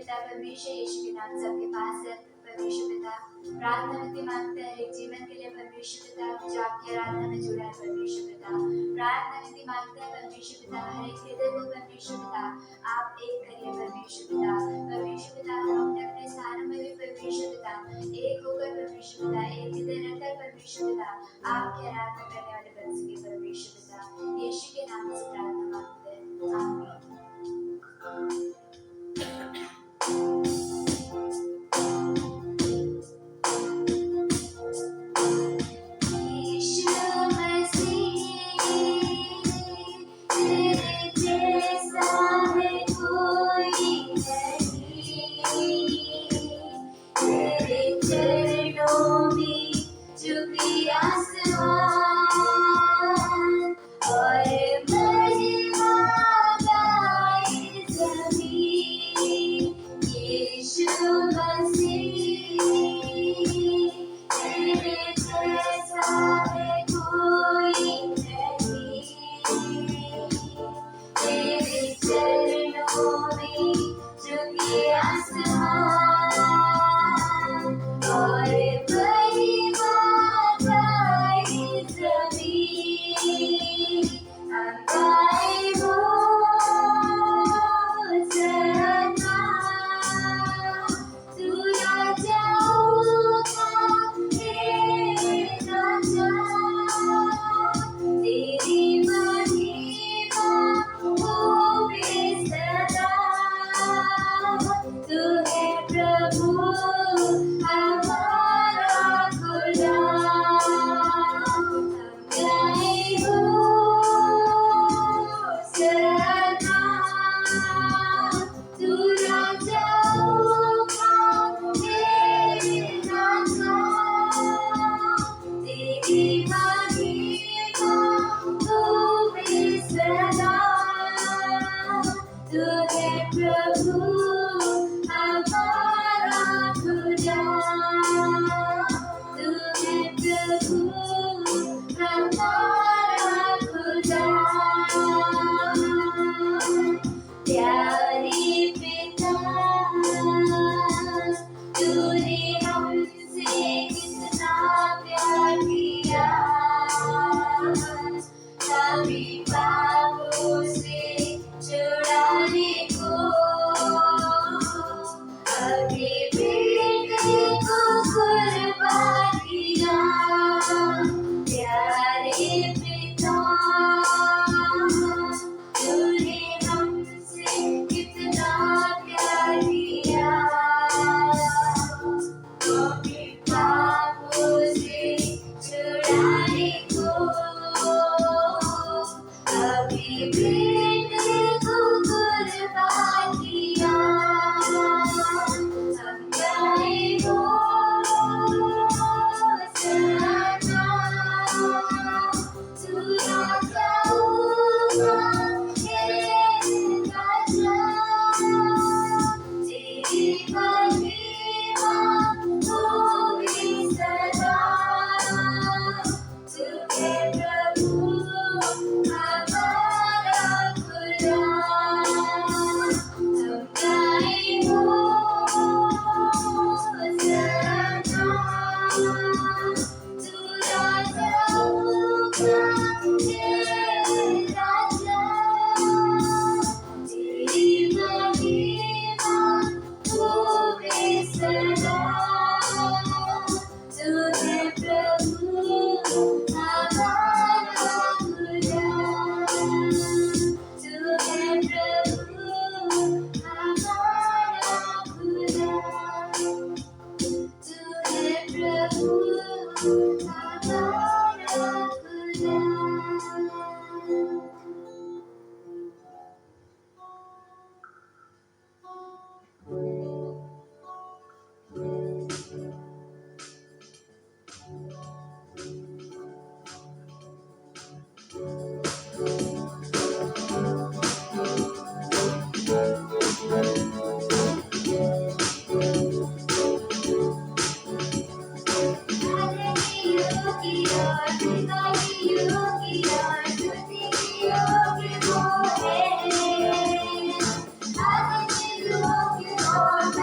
पिता परमेश्वर यीशु के नाम सबके पास है। परमेश्वर पिता प्रार्थना विनती मांगते हैं एक जीवन के लिए परमेश्वर पिता जो आपकी आराधना में जुड़ा है। परमेश्वर पिता प्रार्थना विनती मांगते हैं परमेश्वर पिता हर एक हृदय को परमेश्वर पिता आप एक करिए। परमेश्वर पिता हम अपने अपने स्थानों में भी परमेश्वर पिता एक होकर परमेश्वर पिता एक हृदय रहकर परमेश्वर पिता आपकी आराधना करने वाले बन सके। परमेश्वर पिता यीशु के नाम से प्रार्थना मांगते हैं, आमीन।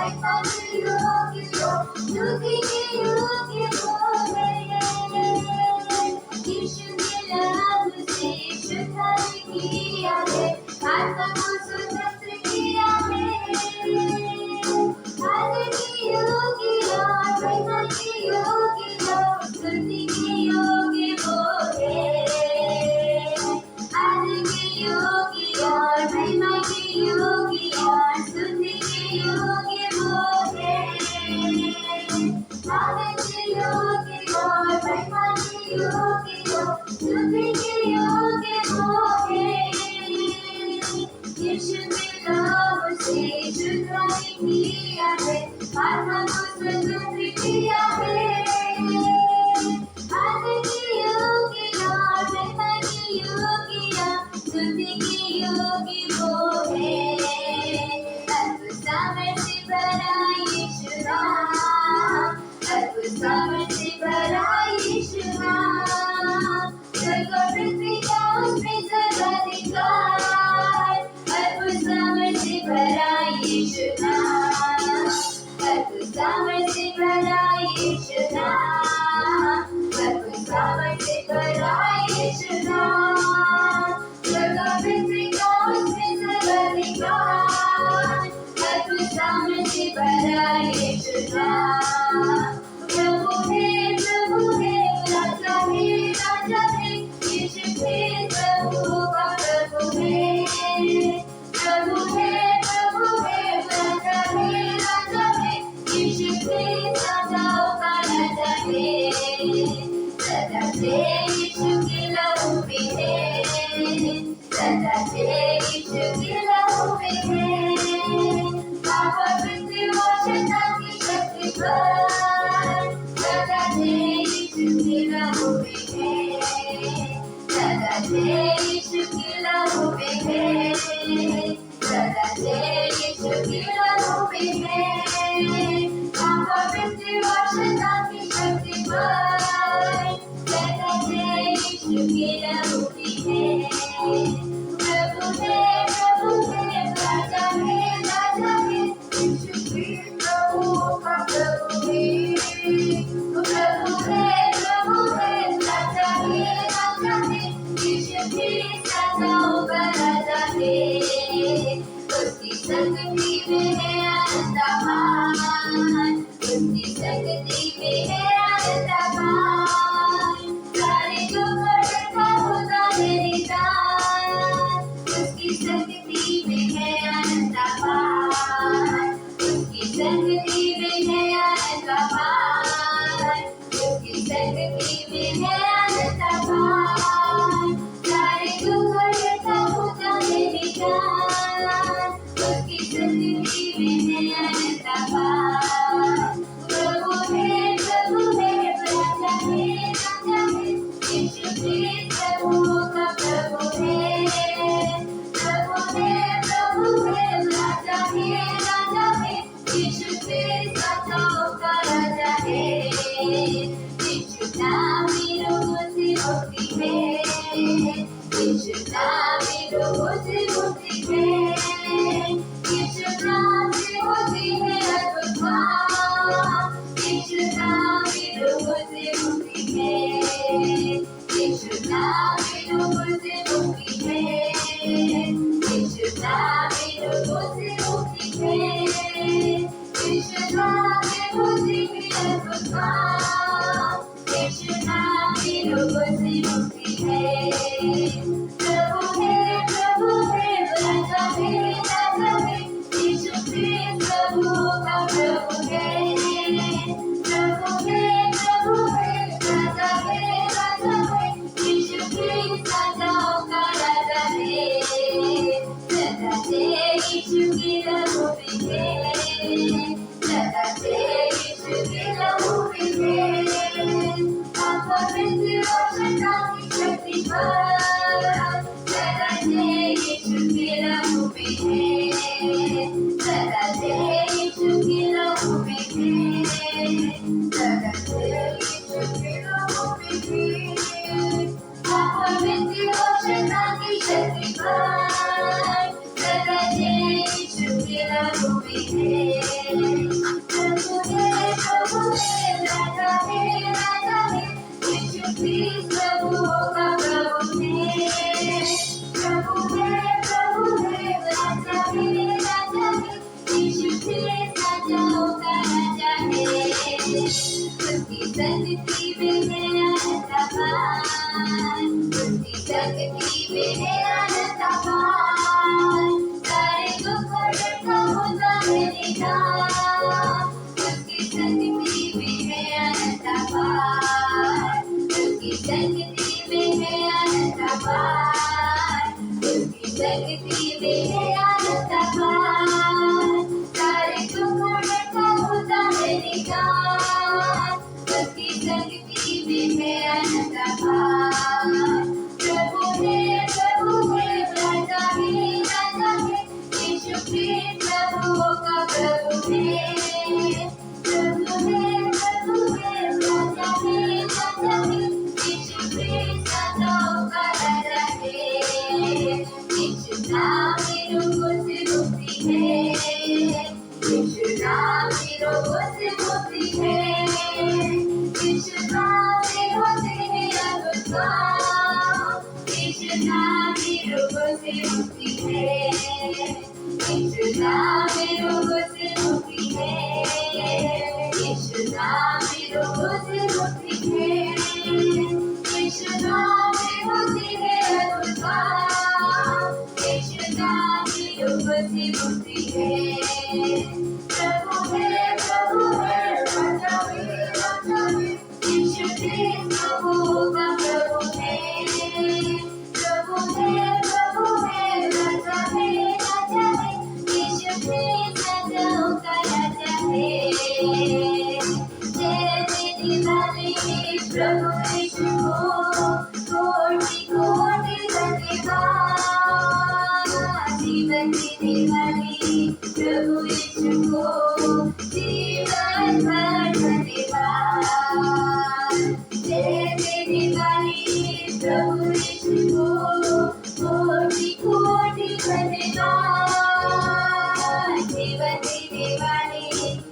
महिमा के योग्य हो, स्तुति के योग्य हो यीशु ने नाम से शुद्ध किया है, आत्मा को स्वतंत्र किया है। आदर के योग्य और महिमा के योग्य हो, स्तुति के योग्य वो है। आदर के योग्य और महिमा के योग्य और स्तुति के योग्य वो है। आदर के योग्य और महिमा के योग्य हो, स्तुति के योग्य वो है। यीशु ने नाम से शुद्ध किया है, आत्मा को स्वतंत्र किया है। आदर के योग्य और महिमा के योग्य, स्तुति के योग्य वो है। अद्भुत सामर्थ्य भरा यीशु नाम, अद्भुत सामर्थ्य भरा यीशु नाम, स्वर्ग और पृथ्वी का उसमें सर्वाधिकार। अद्भुत सामर्थ्य भरा यीशु नाम, अद्भुत सामर्थ्य भरा यीशु नाम, अद्भुत सामर्थ्य भरा यीशु नाम, स्वर्ग और पृथ्वी का उसमें सर्वाधिकार। अद्भुत सामर्थ्य भरा यीशु नाम। प्रभु है राजा है, यीशु है प्रभु का प्रभु है। प्रभु है राजा है, यीशु है राजाओं का राजा है। सदा से यीशु की लहू में है, सदा से यीशु की लहू में है। पाप और मृत्यु और शैतान की शक्ति पर सदा से यीशु की लहू में है, सदा से यीशु की लहू में है, सदा से यीशु की लहू में है। पाप और मृत्यु और शैतान की शक्ति पर सदा से यीशु की लहू में है। प्रभु है राजा है, यीशु है प्रभु का प्रभु है। प्रभु है राजा है, यीशु है राजाओं का राजा है। उसकी संगति में है आनंद आमान, उसकी संगति में है आनंद आमान। सारे दुख और व्यथा होता है निदान, उसकी संगति में है आनंद आमान, उसकी संगति में है आनंद आमान, उसकी संगति में है आनंद आमान। सारे दुख और व्यथा होता है निदान, उसकी संगति में है आनंद आमान। प्रभु है राजा है, यीशु है प्रभु का प्रभु है। प्रभु है राजा है, यीशु है राजाओं का राजा है। यीशु नाम ही रोगों से मुक्ति है, यीशु नाम ही रोगों से मुक्ति है। यीशु नाम से होती है अद्भुत काम, यीशु नाम ही रोगों से मुक्ति है। यीशु नाम ही रोगों से मुक्ति है, यीशु नाम ही रोगों से मुक्ति है। यीशु नाम ही होती है अद्भुत काम, यीशु नाम ही रोगों से मुक्ति है। प्रभु है राजा है, यीशु है प्रभु का प्रभु है। प्रभु है राजा है, यीशु है राजाओं का राजा है। सदा से यीशु की लहू में है, सदा से यीशु की लहू में है। पाप और मृत्यु और शैतान की शक्ति पर सदा से यीशु की लहू में है, सदा से यीशु की लहू में है, सदा से यीशु की लहू में है। पाप और मृत्यु और शैतान की शक्ति पर सदा से यीशु की लहू में है। राजाओं का राजा है। उसकी संगति में है आनंद आबाद, उसकी संगति में है आनंद आबाद। सारे दुख का होता है निदान, उसकी संगति में है आनंद आबाद, उसकी संगति में है आनंद आबाद, उसकी संगति में है आनंद आबाद। सारे दुख का होता है निदान, उसकी संगति में है आनंद आबाद। प्रभु है राजा है राजा है, यीशु क्रिस्त प्रभुओं का प्रभु है। प्रभु है राजा है राजा है, यीशु क्रिस्त राजाओं का राजा है। यीशु नाम में रोगों से मुक्ति है, यीशु नाम में रोगों से मुक्ति है। यीशु नाम में होते हैं अद्भुत काम, यीशु नाम में रोगों से मुक्ति है। यीशु नाम में रोगों से मुक्ति है, यीशु नाम में रोगों से मुक्ति है। यीशु नाम में होते हैं अद्भुत काम, यीशु नाम में रोगों से मुक्ति है। प्रभु है राजा है राजा है, यीशु क्रिस्त प्रभुओं का प्रभु है। प्रभु है राजा है राजा है, यीशु क्रिस्त राजाओं का राजा है। जय देने वाले प्रभु यीशु को कोटि कोटि धन्यवाद। जीवन देने वाले प्रभु यीशु को जीवन भर धन्यवाद। जय देने वाले प्रभु यीशु को कोटि कोटि धन्यवाद। जीवन देने वाले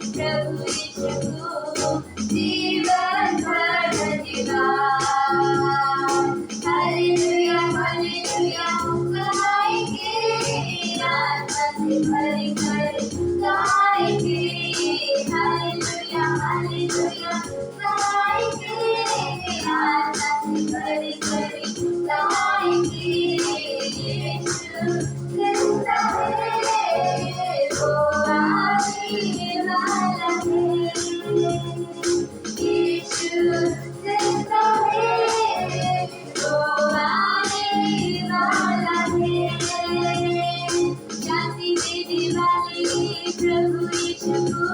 प्रभु यीशु को जीवन भर धन्यवाद। हालेलुया हालेलुया गाएंगे, आत्मा से भर कर गाएंगे। हालेलुया हालेलुया गाएंगे, आत्मा से भर कर गाएंगे। यीशु जिंदा है, वो आने वाला है। यीशु जिंदा है, वो आने वाला है। शांति देने वाले प्रभु यीशु को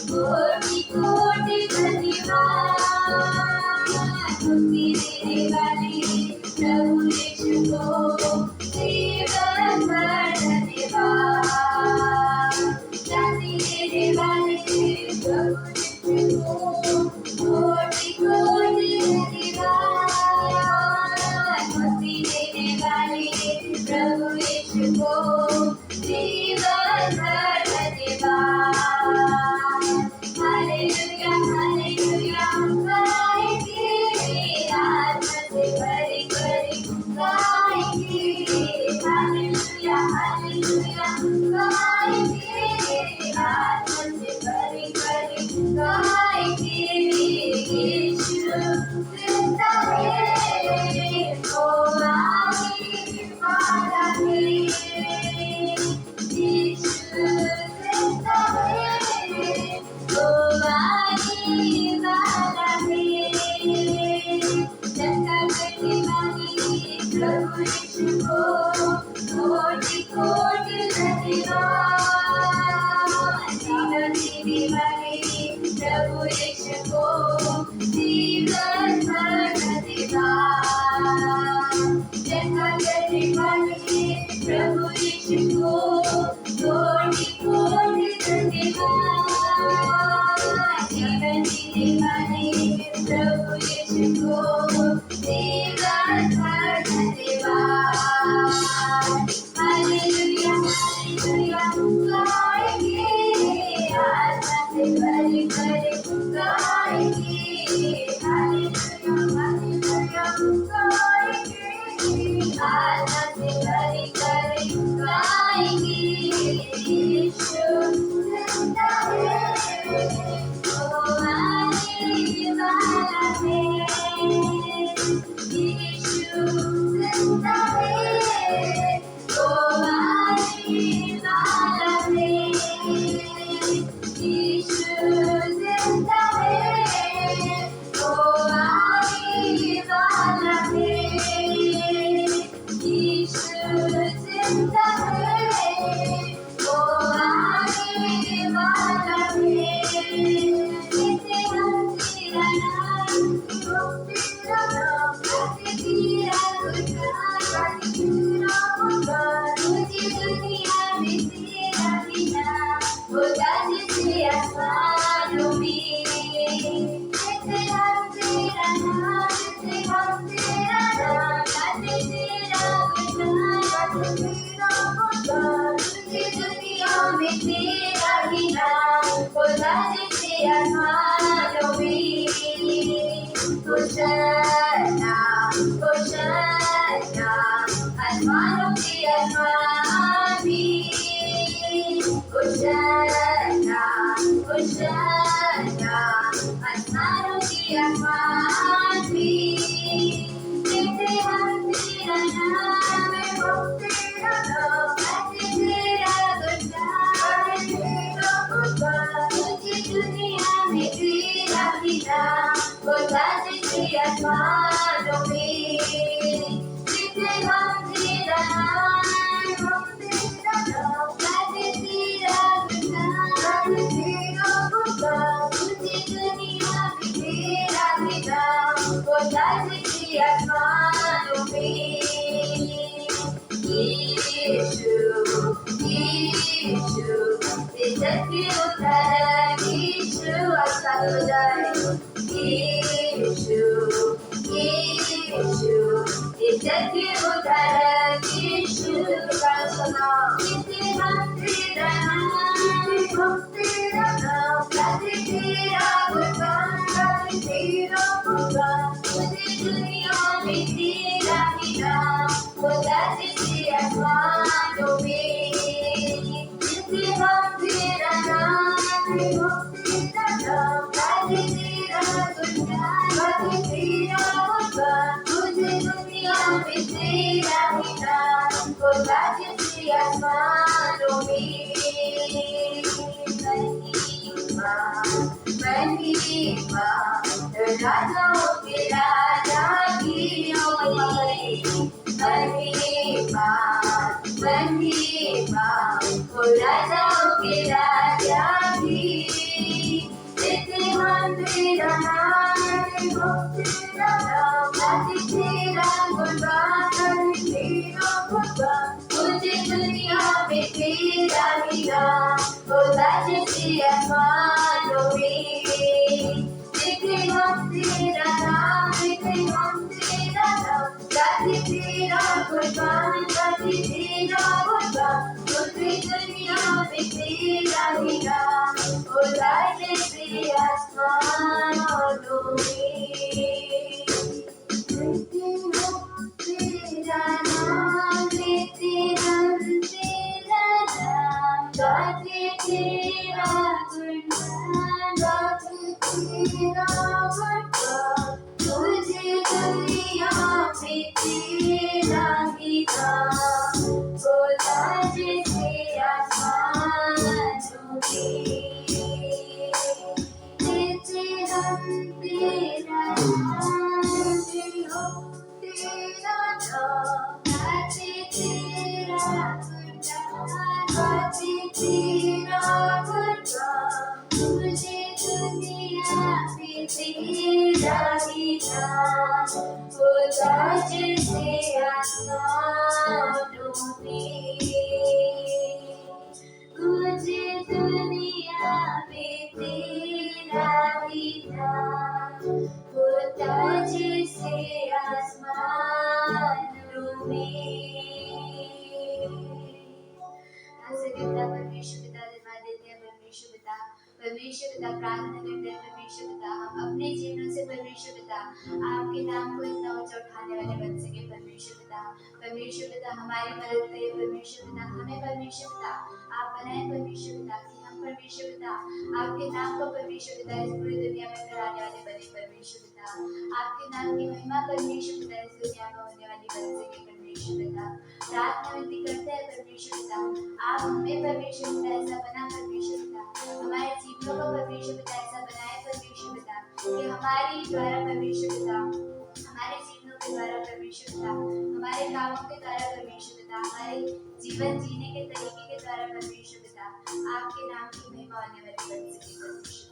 कोटि कोटि धन्यवाद। मुक्ति देने वाले प्रभु यीशु को जीवन भर धन्यवाद। शांति देने वाले प्रभु यीशु को कोटि कोटि धन्यवाद। मुक्ति देने वाले प्रभु यीशु को जीवन भर धन्यवाद। हालेलुया हालेलुया गाएंगे, आत्मा से भर कर गाएंगे। हालेलुया हालेलुया गाएंगे, आत्मा से भर कर गाएंगे। यीशु जिंदा है, वो आने वाला है। यीशु जिंदा है, वो आने वाला है। चंगा करने वाले प्रभु यीशु को कोटि कोटि धन्यवाद। जीवन देने वाले प्रभु यीशु को जीवन भर धन्यवाद। चंगा करने वाले प्रभु यीशु को कोटि कोटि धन्यवाद। जीवन देने वाले प्रभु यीशु को जीवन भर धन्यवाद। हालेलुया हालेलुया गाएंगे, आत्मा से भर कर गाएंगे। हालेलुया हालेलुया गाएंगे, आत्मा से भर कर गाएंगे। यीशु बिना होता जैसे आसमानों में। होशन्ना होशन्ना आसमानों के आसमान में। होशन्ना होशन्ना आसमानों के आसमान में। जैसे हम तेरा नाम हो तेरा नाम, ऐसे तेरा गुणगान तेरा गुणगान। तुझे दुनिया में तेरा पिता होता जैसे आसमानों में। जैसे हम तेरा नाम हो तेरा नाम, ऐसे तेरा गुणगान तेरा गुणगान। तुझे दुनिया में तेरा पिता होता जैसे आसमानों में। यीशु यीशु इज्जत की उधार यीशु अच्छा हो जाए। यीशु यीशु इज्जत की उधार यीशु का सलाम। जिसे हम तेरा नाम हम तेरा नाम, गाते तेरा गुणगान गाते तेरा गुणगान। तुझे दुनिया में तेरा नाम होता जैसे आसमानों में। जिसे हम तेरा नाम हम तेरा नाम, गाते तेरा गुणगान गाते तेरा गुणगान। तुझे दुनिया में तेरा नाम होता जैसे आसमानों में। महिमा राजाओं के राजा की महिमा महिमा ओ राजाओं के राजा की। जैसे हम तेरा नाम हो तेरा नाम, गाते तेरा गुणगान गाते तेरा गुणगान। तुझे दुनिया में तेरा नाम होता जैसे आसमानों में। जैसे हम तेरा नाम जैसे हम तेरा नाम, गाते तेरा गुणगान गाते तेरा गुणगान। तुझे दुनिया में तेरा नाम होता जैसे आसमानों में। लेते हम तेरा नाम लेते हम तेरा नाम, गाते तेरा गुणगान गाते तेरा गुणगान। तुझे दुनिया में तेरा ही नाम होता जैसे आसमानों में। लेते हम तेरा नाम लेते हम तेरा नाम, गाते तेरा गुणगान गाते तेरा गुणगान। तुझे दुनिया में तेरा ही नाम होता जैसे आसमानों में। तुझे दुनिया में तेरा ही नाम होता जैसे आसमानों में। ऐसे पिता परमेश्वर पिता धन्यवाद देते हैं परमेश्वर पिता। परमेश्वर पिता प्रार्थना करते हैं परमेश्वर पिता हम अपने जीवन से परमेश्वर पिता आपके नाम को इतना ऊंचा उठाने वाले बन सके परमेश्वर पिता। परमेश्वर पिता हमारी मदद करिए परमेश्वर पिता। हमें परमेश्वर पिता आप बनाए परमेश्वर पिता कि हम परमेश्वर पिता आपके नाम को परमेश्वर पिता इस पूरी दुनिया में फैलाने वाले बने परमेश्वर पिता। आपके नाम की महिमा परमेश्वर पिता इस दुनिया में होने वाली बन सके परमेश्वर पिता। प्रार्थना विनती करते हैं परमेश्वर पिता आप हमें परमेश्वर पिता ऐसा बना परमेश्वर पिता। हमारे जीवनों को परमेश्वर पिता ऐसा बनाए परमेश्वर पिता कि हमारी द्वारा परमेश्वर पिता हमारे जीवनों के द्वारा परमेश्वर पिता हमारे कामों के द्वारा परमेश्वर पिता हमारे जीवन जीने के तरीके के द्वारा परमेश्वर पिता आपके नाम की महिमा होने वाली बन सके परमेश्वर।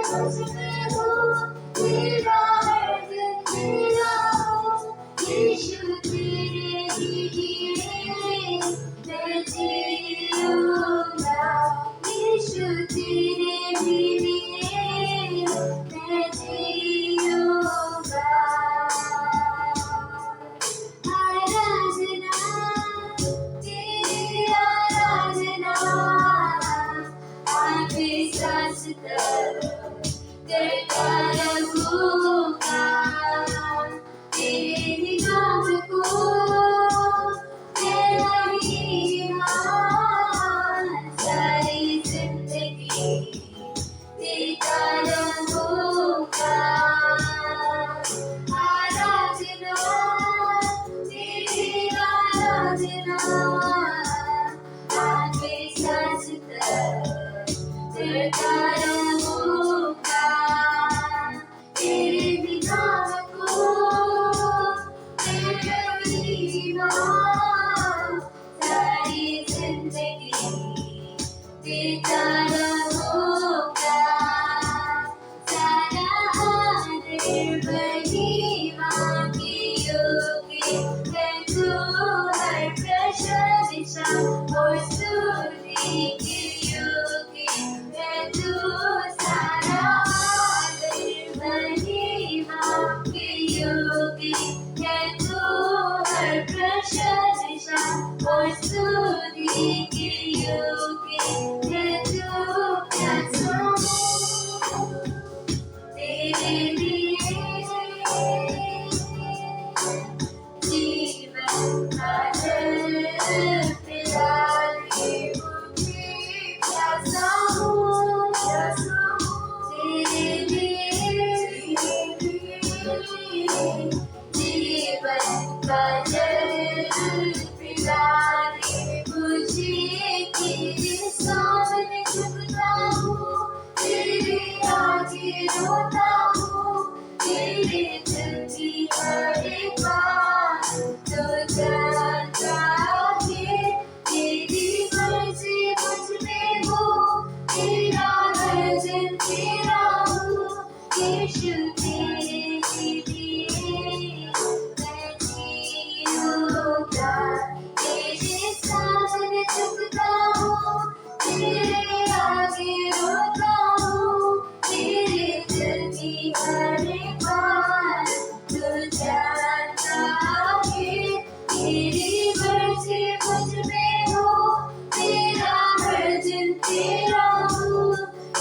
मुझ में हो, तेरा हर दिन मेरा हो, यीशु तेरे लिए मैं जीऊंगा, यीशु तेरे लिए मैं जीऊंगा। आराधना तेरी आराधना, आगे सांस तक करता रहूंगा, तेरे नाम को मैं महिमा सारी जिंदगी देता रहूंगा। आराधना तेरी आराधना, आगे सांस तक करता रहूंगा, तेरे नाम को मैं महिमा सारी जिंदगी देता रहूंगा। सारा आदर महिमा की योग्य है तू, हर प्रशंसा और स्तुति की योग्य है तू। सारा आदर महिमा की योग्य है तू, हर प्रशंसा और स्तुति की योग्य है तू। क्या कहूं तेरे लिए, जीवन का जल पिला दे मुझे, प्यासा हूँ तेरे लिए, जीवन का जल पिला दे मुझे, तेरे सामने झुकता हूँ, तेरे आगे रोता हूँ, तेरे दिल की हर एक बात तो जानता है, तेरी मर्जी मुझ में हो, तेरा हर दिन तेरा हो, यीशु तेरे लिए मैं जीऊंगा, तेरे सामने झुकता हूँ, तेरे आगे रोता हूँ, तेरे दिल की हर एक बात तू जानता है, तेरी मर्जी मुझ में हो, तेरा हर दिन तेरा हो,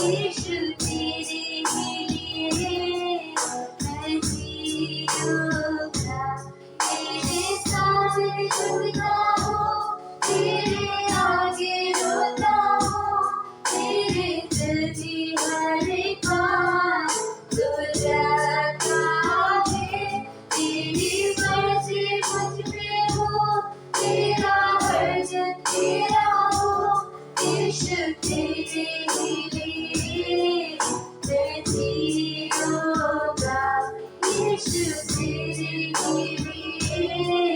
यीशु तेरे लिए मैं जीऊंगा, तेरे सामने झुकता हूँ, तेरे आगे रोता हूँ, तेरे दिल की हर एक बात तू जानता है, तेरी मर्जी मुझ में हो, तेरा हर दिन तेरा हो, यीशु तेरे लिए मैं जीऊंगा, यीशु तेरे लिए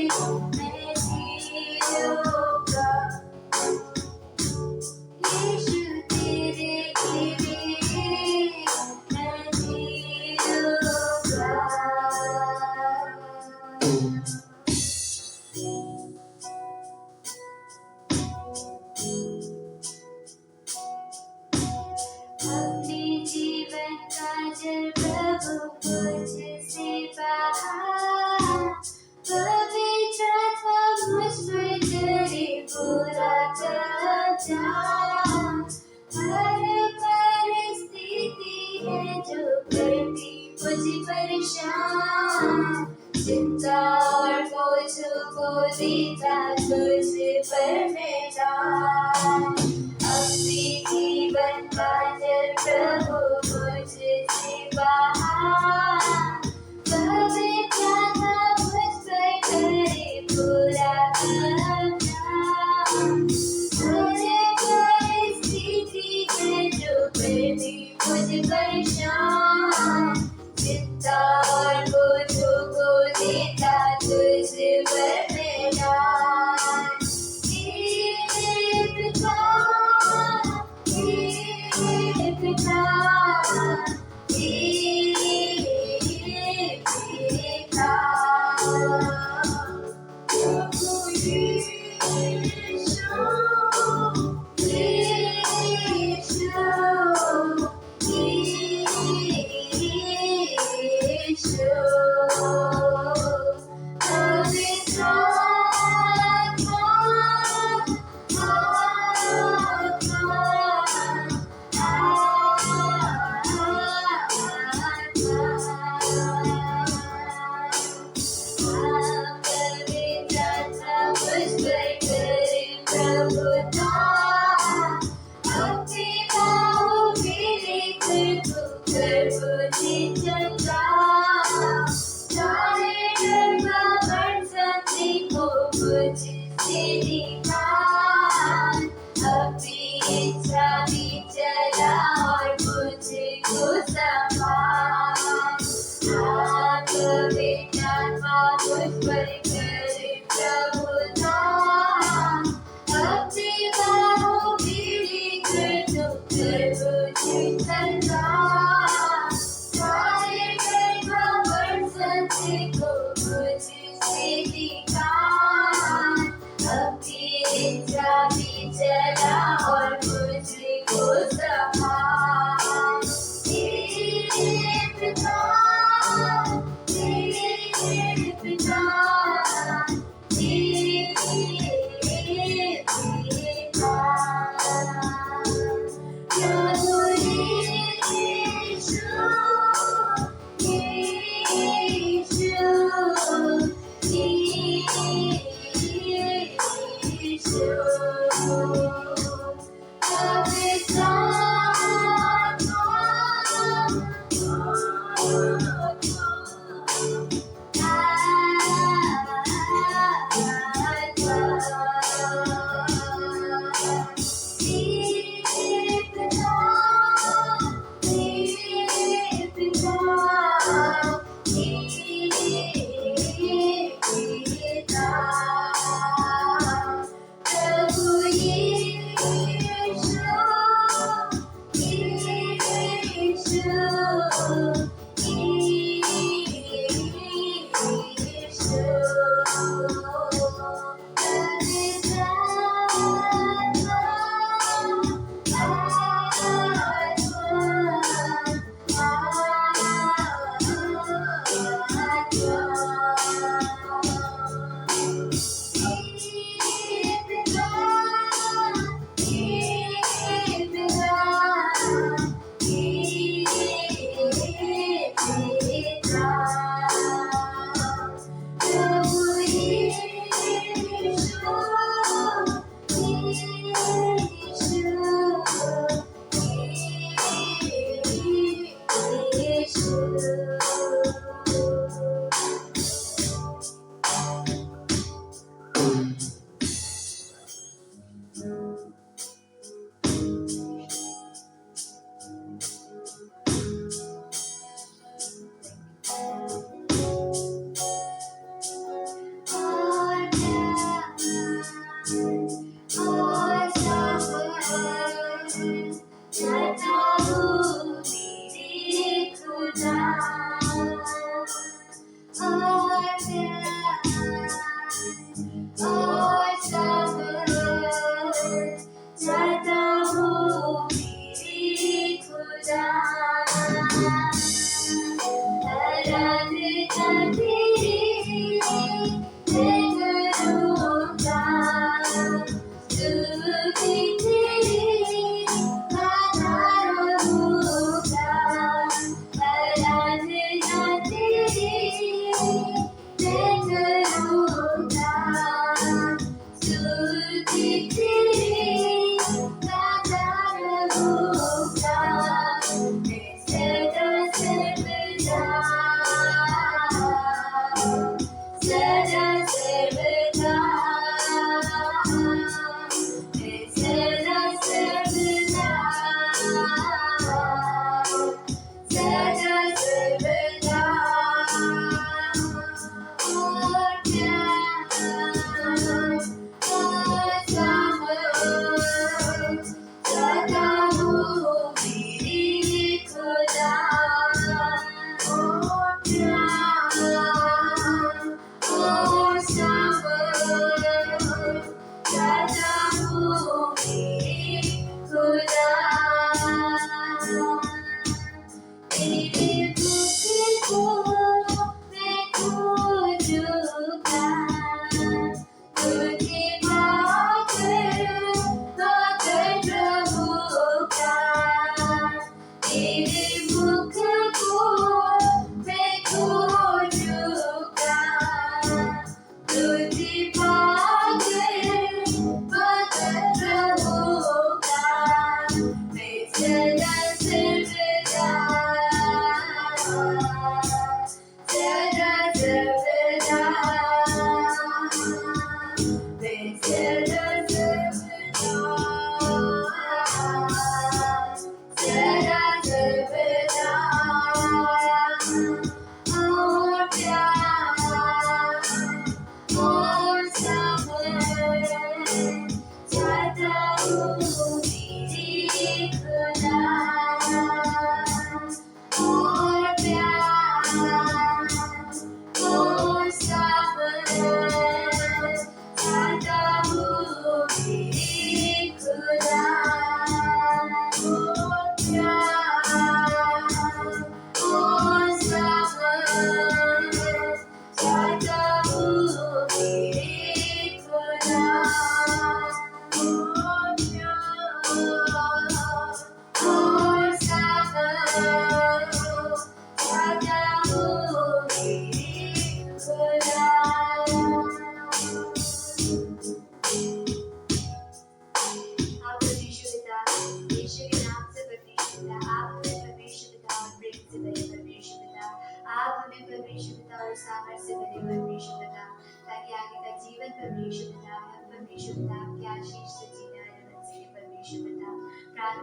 मैं जीऊंगा, यीशु तेरे लिए मैं जीऊंगा। अपने जीवन का जल प्रभु मुझसे बहा, पवित्र आत्मा मुझ पर करे पूरा कब्जा, हर परिस्थिति है जो करती मुझे परेशान, चिंता और बोझों को देता तुझ पर मैं डाल, अपने जीवन का जल प्रभु मुझसे बहा, पवित्र आत्मा मुझ पर करे पूरा कब्जा, हर परिस्थिति है जो करती मुझे परेशान, चिंता और बोझों को देता तुझ पर मैं डाल। हे पिता,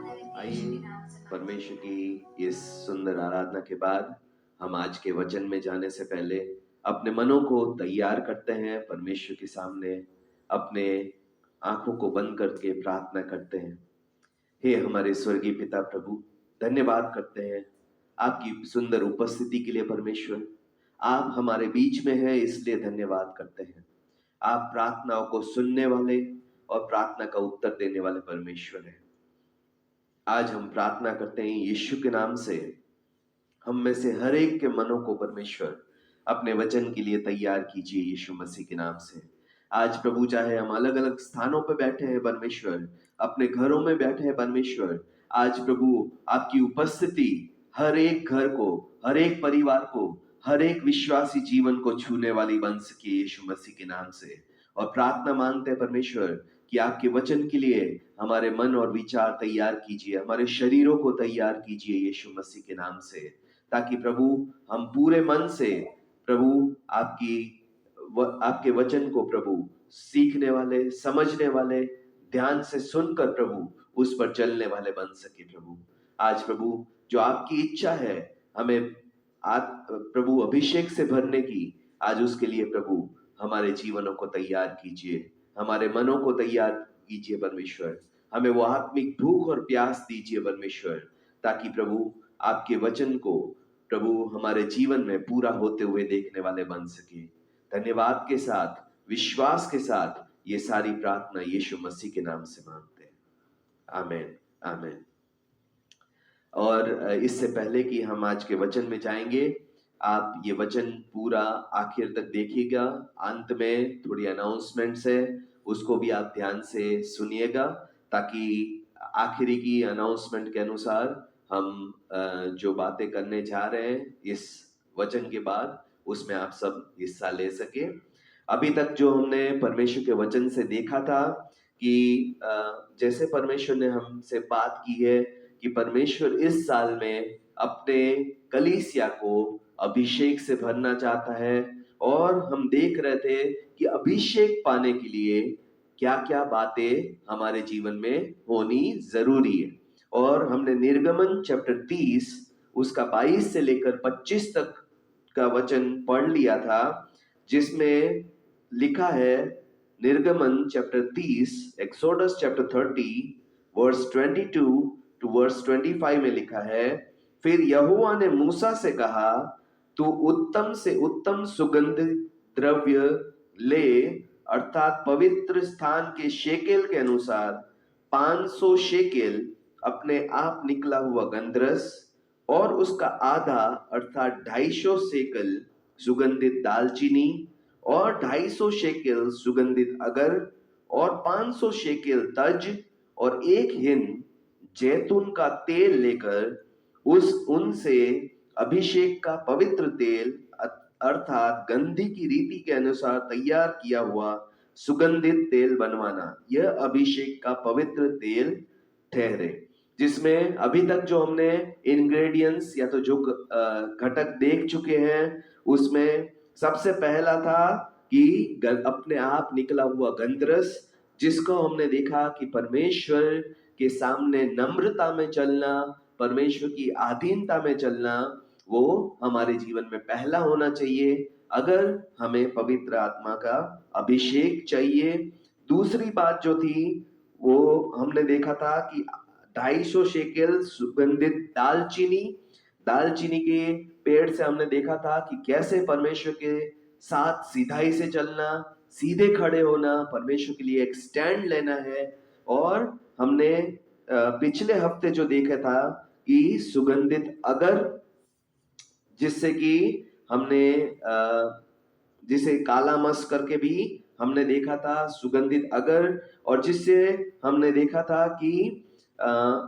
प्रार्थना करते हैं यीशु के नाम से। परमेश्वर की इस सुंदर आराधना के बाद हम आज के वचन में जाने से पहले अपने मनों को तैयार करते हैं, परमेश्वर के सामने अपने आंखों को बंद करके प्रार्थना करते हैं। हे हमारे स्वर्गीय पिता प्रभु, धन्यवाद करते हैं आपकी सुंदर उपस्थिति के लिए। परमेश्वर, आप हमारे बीच में हैं, इसलिए धन्यवाद करते हैं। आप प्रार्थनाओं को सुनने वाले और प्रार्थना का उत्तर देने वाले परमेश्वर हैं। आज हम प्रार्थना करते हैं यीशु के नाम से, हम में से हर एक के मनों को परमेश्वर अपने वचन के लिए तैयार कीजिए यीशु मसीह के नाम से। आज प्रभु, चाहे हम अलग अलग स्थानों पर बैठे हैं परमेश्वर, अपने घरों में बैठे हैं परमेश्वर, आज प्रभु आपकी उपस्थिति हर एक घर को, हर एक परिवार को, हर एक विश्वासी जीवन को छूने वाली बन सके यीशु मसीह के नाम से। और प्रार्थना मांगते हैं परमेश्वर कि आपके वचन के लिए हमारे मन और विचार तैयार कीजिए, हमारे शरीरों को तैयार कीजिए यीशु मसीह के नाम से, ताकि प्रभु हम पूरे मन से प्रभु आपके वचन को प्रभु सीखने वाले, समझने वाले, ध्यान से सुनकर प्रभु उस पर चलने वाले बन सके। प्रभु आज प्रभु जो आपकी इच्छा है हमें प्रभु अभिषेक से भरने की, आज उसके लिए प्रभु हमारे जीवनों को तैयार कीजिए, हमारे मनों को तैयार कीजिए परमेश्वर। हमें वो आत्मिक भूख और प्यास दीजिए परमेश्वर, ताकि प्रभु आपके वचन को प्रभु हमारे जीवन में पूरा होते हुए देखने वाले बन सके। धन्यवाद के साथ, विश्वास के साथ ये सारी प्रार्थना यीशु मसीह के नाम से मांगते हैं, आमीन आमीन। और इससे पहले कि हम आज के वचन में जाएंगे, आप ये वचन पूरा आखिर तक देखिएगा। अंत में थोड़ी अनाउंसमेंट्स है, उसको भी आप ध्यान से सुनिएगा, ताकि आखिरी की अनाउंसमेंट के अनुसार हम जो बातें करने जा रहे हैं इस वचन के बाद, उसमें आप सब हिस्सा ले सके। अभी तक जो हमने परमेश्वर के वचन से देखा था कि जैसे परमेश्वर ने हमसे बात की है कि परमेश्वर इस साल में अपने कलीसिया को अभिषेक से भरना चाहता है, और हम देख रहे थे कि अभिषेक पाने के लिए क्या क्या बातें हमारे जीवन में होनी जरूरी है। और हमने निर्गमन चैप्टर 30 उसका 22 से लेकर 25 तक का वचन पढ़ लिया था, जिसमें लिखा है निर्गमन chapter 30, Exodus chapter 30 verse 22 to verse 25 में लिखा है, फिर यहोवा ने मूसा से कहा, तू उत्तम से उत्तम सुगंधित द्रव्य ले, अर्थात पवित्र स्थान के शेकेल के अनुसार 500 शेकेल अपने आप निकला हुआ गंधरस, और उसका आधा अर्थात 250 शेकेल सुगंधित दालचीनी, और 250 शेकेल सुगंधित अगर, और 500 शेकेल तज, और 1 हिन जैतून का तेल लेकर उनसे अभिषेक का पवित्र तेल अर्थात गंधी की रीति के अनुसार तैयार किया हुआ सुगंधित तेल बनवाना। यह अभिषेक का पवित्र तेल ठहरे। जिसमें अभी तक जो हमने इंग्रेडिएंट्स या तो जो घटक देख चुके हैं, उसमें सबसे पहला था कि अपने आप निकला हुआ गंधरस, जिसको हमने देखा कि परमेश्वर के सामने नम्रता में चलना, परमेश्वर की अधीनता में चलना, वो हमारे जीवन में पहला होना चाहिए अगर हमें पवित्र आत्मा का अभिषेक चाहिए। दूसरी बात जो थी वो हमने देखा था कि 250 शेकेल सुगंधित दालचीनी के पेड़ से हमने देखा था कि कैसे परमेश्वर के साथ सीधाई से चलना, सीधे खड़े होना, परमेश्वर के लिए एक स्टैंड लेना है। और हमने पिछले हफ्ते जो देखा था कि सुगंधित अगर, जिससे कि हमने जिसे काला मस करके भी हमने देखा था सुगंधित अगर, और जिससे हमने देखा था कि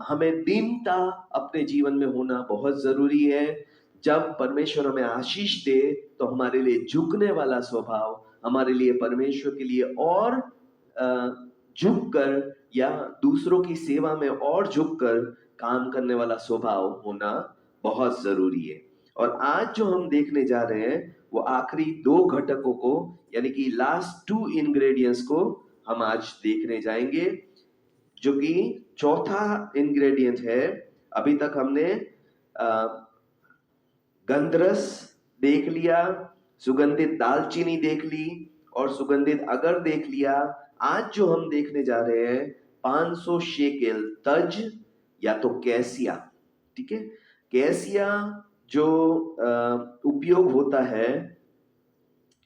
हमें दीनता अपने जीवन में होना बहुत जरूरी है। जब परमेश्वर हमें आशीष दे तो हमारे लिए झुकने वाला स्वभाव, हमारे लिए परमेश्वर के लिए और झुककर या दूसरों की सेवा में और झुककर काम करने वाला स्वभाव होना बहुत जरूरी है। और आज जो हम देखने जा रहे हैं वो आखिरी 2 घटकों को, यानी कि लास्ट 2 इंग्रेडिएंट्स को हम आज देखने जाएंगे, जो कि चौथा इंग्रेडिएंट है, अभी तक हमने गंधरस देख लिया, सुगंधित दालचीनी देख ली और सुगंधित अगर देख लिया। आज जो हम देखने जा रहे हैं 500 शेकेल तज या तो कैसिया। ठीक है, कैसिया जो उपयोग होता है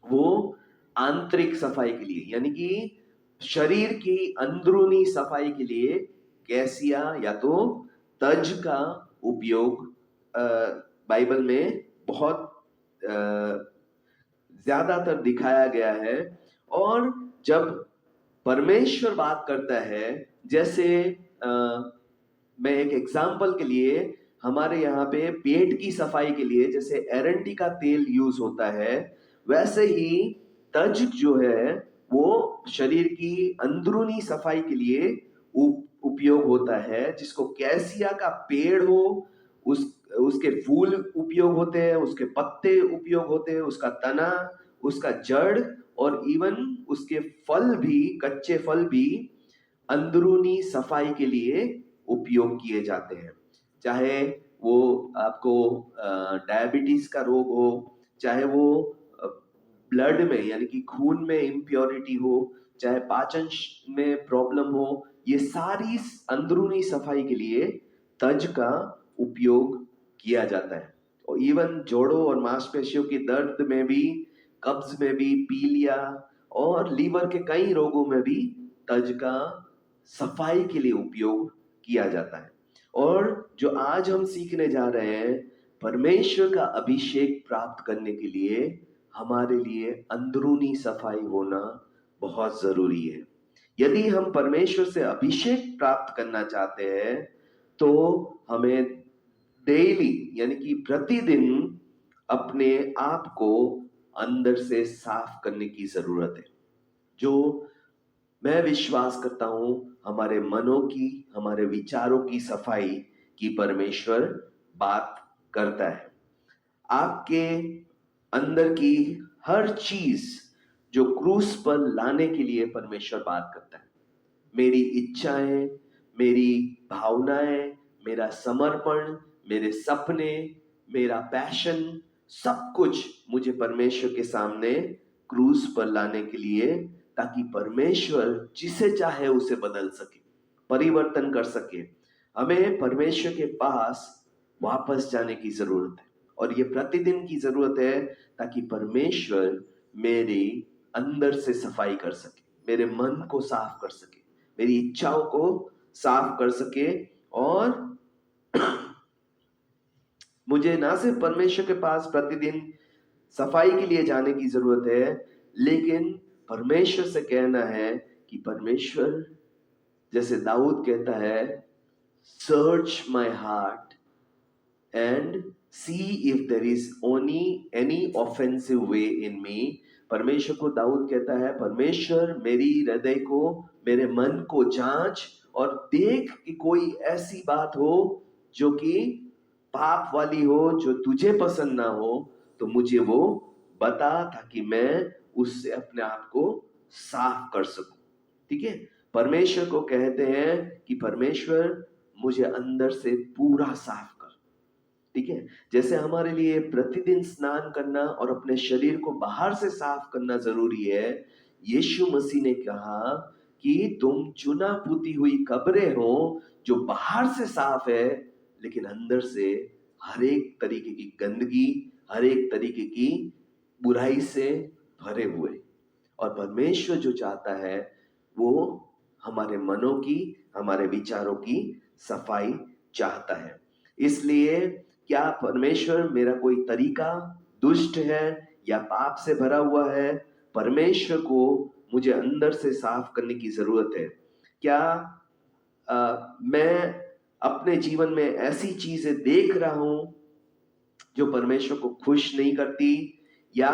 वो आंतरिक सफाई के लिए, यानी कि शरीर की अंदरूनी सफाई के लिए कैसिया या तो तज का उपयोग बाइबल में बहुत ज्यादातर दिखाया गया है। और जब परमेश्वर बात करता है, जैसे मैं एक एग्जाम्पल के लिए, हमारे यहाँ पे पेट की सफाई के लिए जैसे एरंडी का तेल यूज होता है, वैसे ही तज जो है वो शरीर की अंदरूनी सफाई के लिए उपयोग होता है। जिसको कैसिया का पेड़ हो, उसके फूल उपयोग होते हैं, उसके पत्ते उपयोग होते हैं, उसका तना, उसका जड़ और इवन उसके फल भी, कच्चे फल भी अंदरूनी सफाई के लिए उपयोग किए जाते हैं। चाहे वो आपको डायबिटीज का रोग हो, चाहे वो ब्लड में यानी कि खून में इम्प्योरिटी हो, चाहे पाचन में प्रॉब्लम हो, ये सारी अंदरूनी सफाई के लिए तज का उपयोग किया जाता है। और इवन जोड़ों और मांसपेशियों की दर्द में भी, कब्ज में भी, पीलिया और लीवर के कई रोगों में भी तज का सफाई के लिए उपयोग किया जाता है। और जो आज हम सीखने जा रहे हैं, परमेश्वर का अभिषेक प्राप्त करने के लिए हमारे लिए अंदरूनी सफाई होना बहुत जरूरी है। यदि हम परमेश्वर से अभिषेक प्राप्त करना चाहते हैं तो हमें डेली यानी कि प्रतिदिन अपने आप को अंदर से साफ करने की जरूरत है। जो मैं विश्वास करता हूं, हमारे मनों की, हमारे विचारों की सफाई की परमेश्वर बात करता है। आपके अंदर की हर चीज जो क्रूस पर लाने के लिए परमेश्वर बात करता है। मेरी इच्छाएं, मेरी भावनाएं, मेरा समर्पण, मेरे सपने, मेरा पैशन, सब कुछ मुझे परमेश्वर के सामने क्रूस पर लाने के लिए, ताकि परमेश्वर जिसे चाहे उसे बदल सके, परिवर्तन कर सके। हमें परमेश्वर के पास वापस जाने की जरूरत है और ये प्रतिदिन की जरूरत है, ताकि परमेश्वर मेरे अंदर से सफाई कर सके, मेरे मन को साफ कर सके, मेरी इच्छाओं को साफ कर सके। और मुझे ना सिर्फ परमेश्वर के पास प्रतिदिन सफाई के लिए जाने की जरूरत है, लेकिन परमेश्वर से कहना है कि परमेश्वर, जैसे दाऊद कहता है, search my heart and see if there is any offensive way in me. परमेश्वर को दाऊद कहता है, परमेश्वर मेरी हृदय को, मेरे मन को जांच और देख कि कोई ऐसी बात हो जो कि पाप वाली हो, जो तुझे पसंद ना हो, तो मुझे वो बता, ताकि मैं उससे अपने आप को साफ कर सकूं। ठीक है, परमेश्वर को कहते हैं कि परमेश्वर मुझे अंदर से पूरा साफ कर। ठीक है, जैसे हमारे लिए प्रतिदिन स्नान करना और अपने शरीर को बाहर से साफ करना जरूरी है, यीशु मसीह ने कहा कि तुम चुना पुती हुई कब्रें हो जो बाहर से साफ है, लेकिन अंदर से हर एक तरीके की गंदगी, हर एक तरीके की बुराई से भरे हुए। और परमेश्वर जो चाहता है वो हमारे मनों की, हमारे विचारों की सफाई चाहता है। इसलिए क्या परमेश्वर मेरा कोई तरीका दुष्ट है या पाप से भरा हुआ है? परमेश्वर को मुझे अंदर से साफ करने की जरूरत है। क्या मैं अपने जीवन में ऐसी चीजें देख रहा हूं जो परमेश्वर को खुश नहीं करती या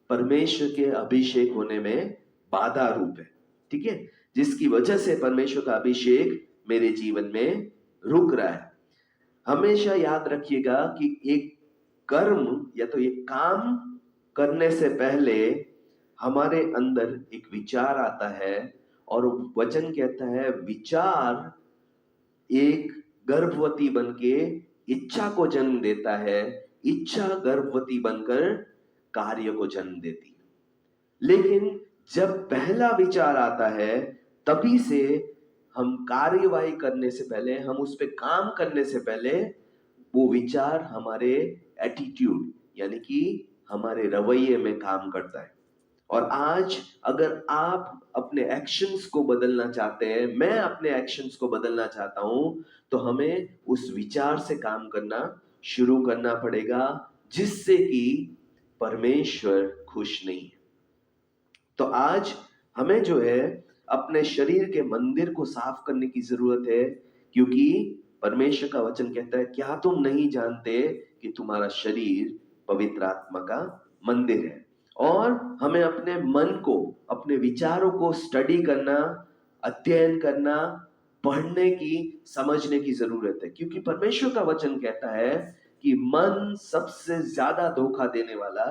परमेश्वर के अभिषेक होने में बाधा रूप है? ठीक है, जिसकी वजह से परमेश्वर का अभिषेक मेरे जीवन में रुक रहा है। हमेशा याद रखिएगा कि एक कर्म या तो एक काम करने से पहले हमारे अंदर एक विचार आता है, और वचन कहता है विचार एक गर्भवती बनके इच्छा को जन्म देता है, इच्छा गर्भवती बनकर कार्य को जन्म देती है। लेकिन जब पहला विचार आता है, तभी से हम कार्यवाही करने से पहले, हम उस पे काम करने से पहले, वो विचार हमारे एटीट्यूड यानी कि हमारे रवैये में काम करता है। और आज अगर आप अपने एक्शंस को बदलना चाहते हैं, मैं अपने एक्शंस को बदलना चाहता हूं, तो हमें उस विचार से काम करना शुरू करना पड़ेगा, जिससे कि परमेश्वर खुश नहीं है। तो आज हमें जो है अपने शरीर के मंदिर को साफ करने की जरूरत है, क्योंकि परमेश्वर का वचन कहता है, क्या तुम नहीं जानते कि तुम्हारा शरीर पवित्र आत्मा का मंदिर है। और हमें अपने मन को, अपने विचारों को स्टडी करना, अध्ययन करना, पढ़ने की, समझने की जरूरत है, क्योंकि परमेश्वर का वचन कहता है कि मन सबसे ज्यादा धोखा देने वाला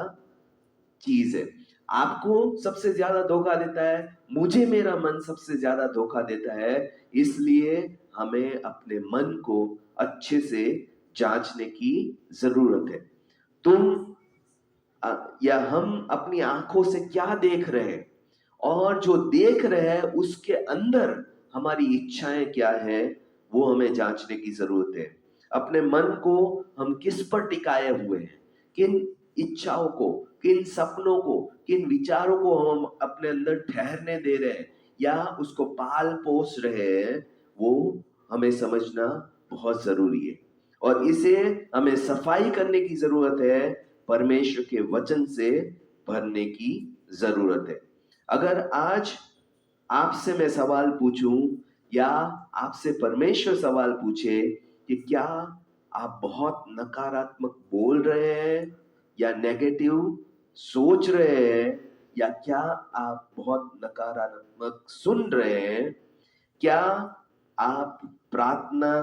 चीज है। आपको सबसे ज्यादा धोखा देता है, मुझे मेरा मन सबसे ज्यादा धोखा देता है। इसलिए हमें अपने मन को अच्छे से जांचने की जरूरत है। या हम अपनी आंखों से क्या देख रहे हैं, और जो देख रहे हैं उसके अंदर हमारी इच्छाएं क्या है, वो हमें जांचने की जरूरत है। अपने मन को हम किस पर टिकाए हुए हैं, किन इच्छाओं को, किन सपनों को, किन विचारों को हम अपने अंदर ठहरने दे रहे हैं या उसको पाल पोस रहे हैं, वो हमें समझना बहुत जरूरी है। और इसे हमें सफाई करने की जरूरत है, परमेश्वर के वचन से भरने की जरूरत है। अगर आज आपसे मैं सवाल पूछूं या आपसे परमेश्वर सवाल पूछे कि क्या आप बहुत नकारात्मक बोल रहे हैं या नेगेटिव सोच रहे हैं, या क्या आप बहुत नकारात्मक सुन रहे हैं, क्या आप प्रार्थना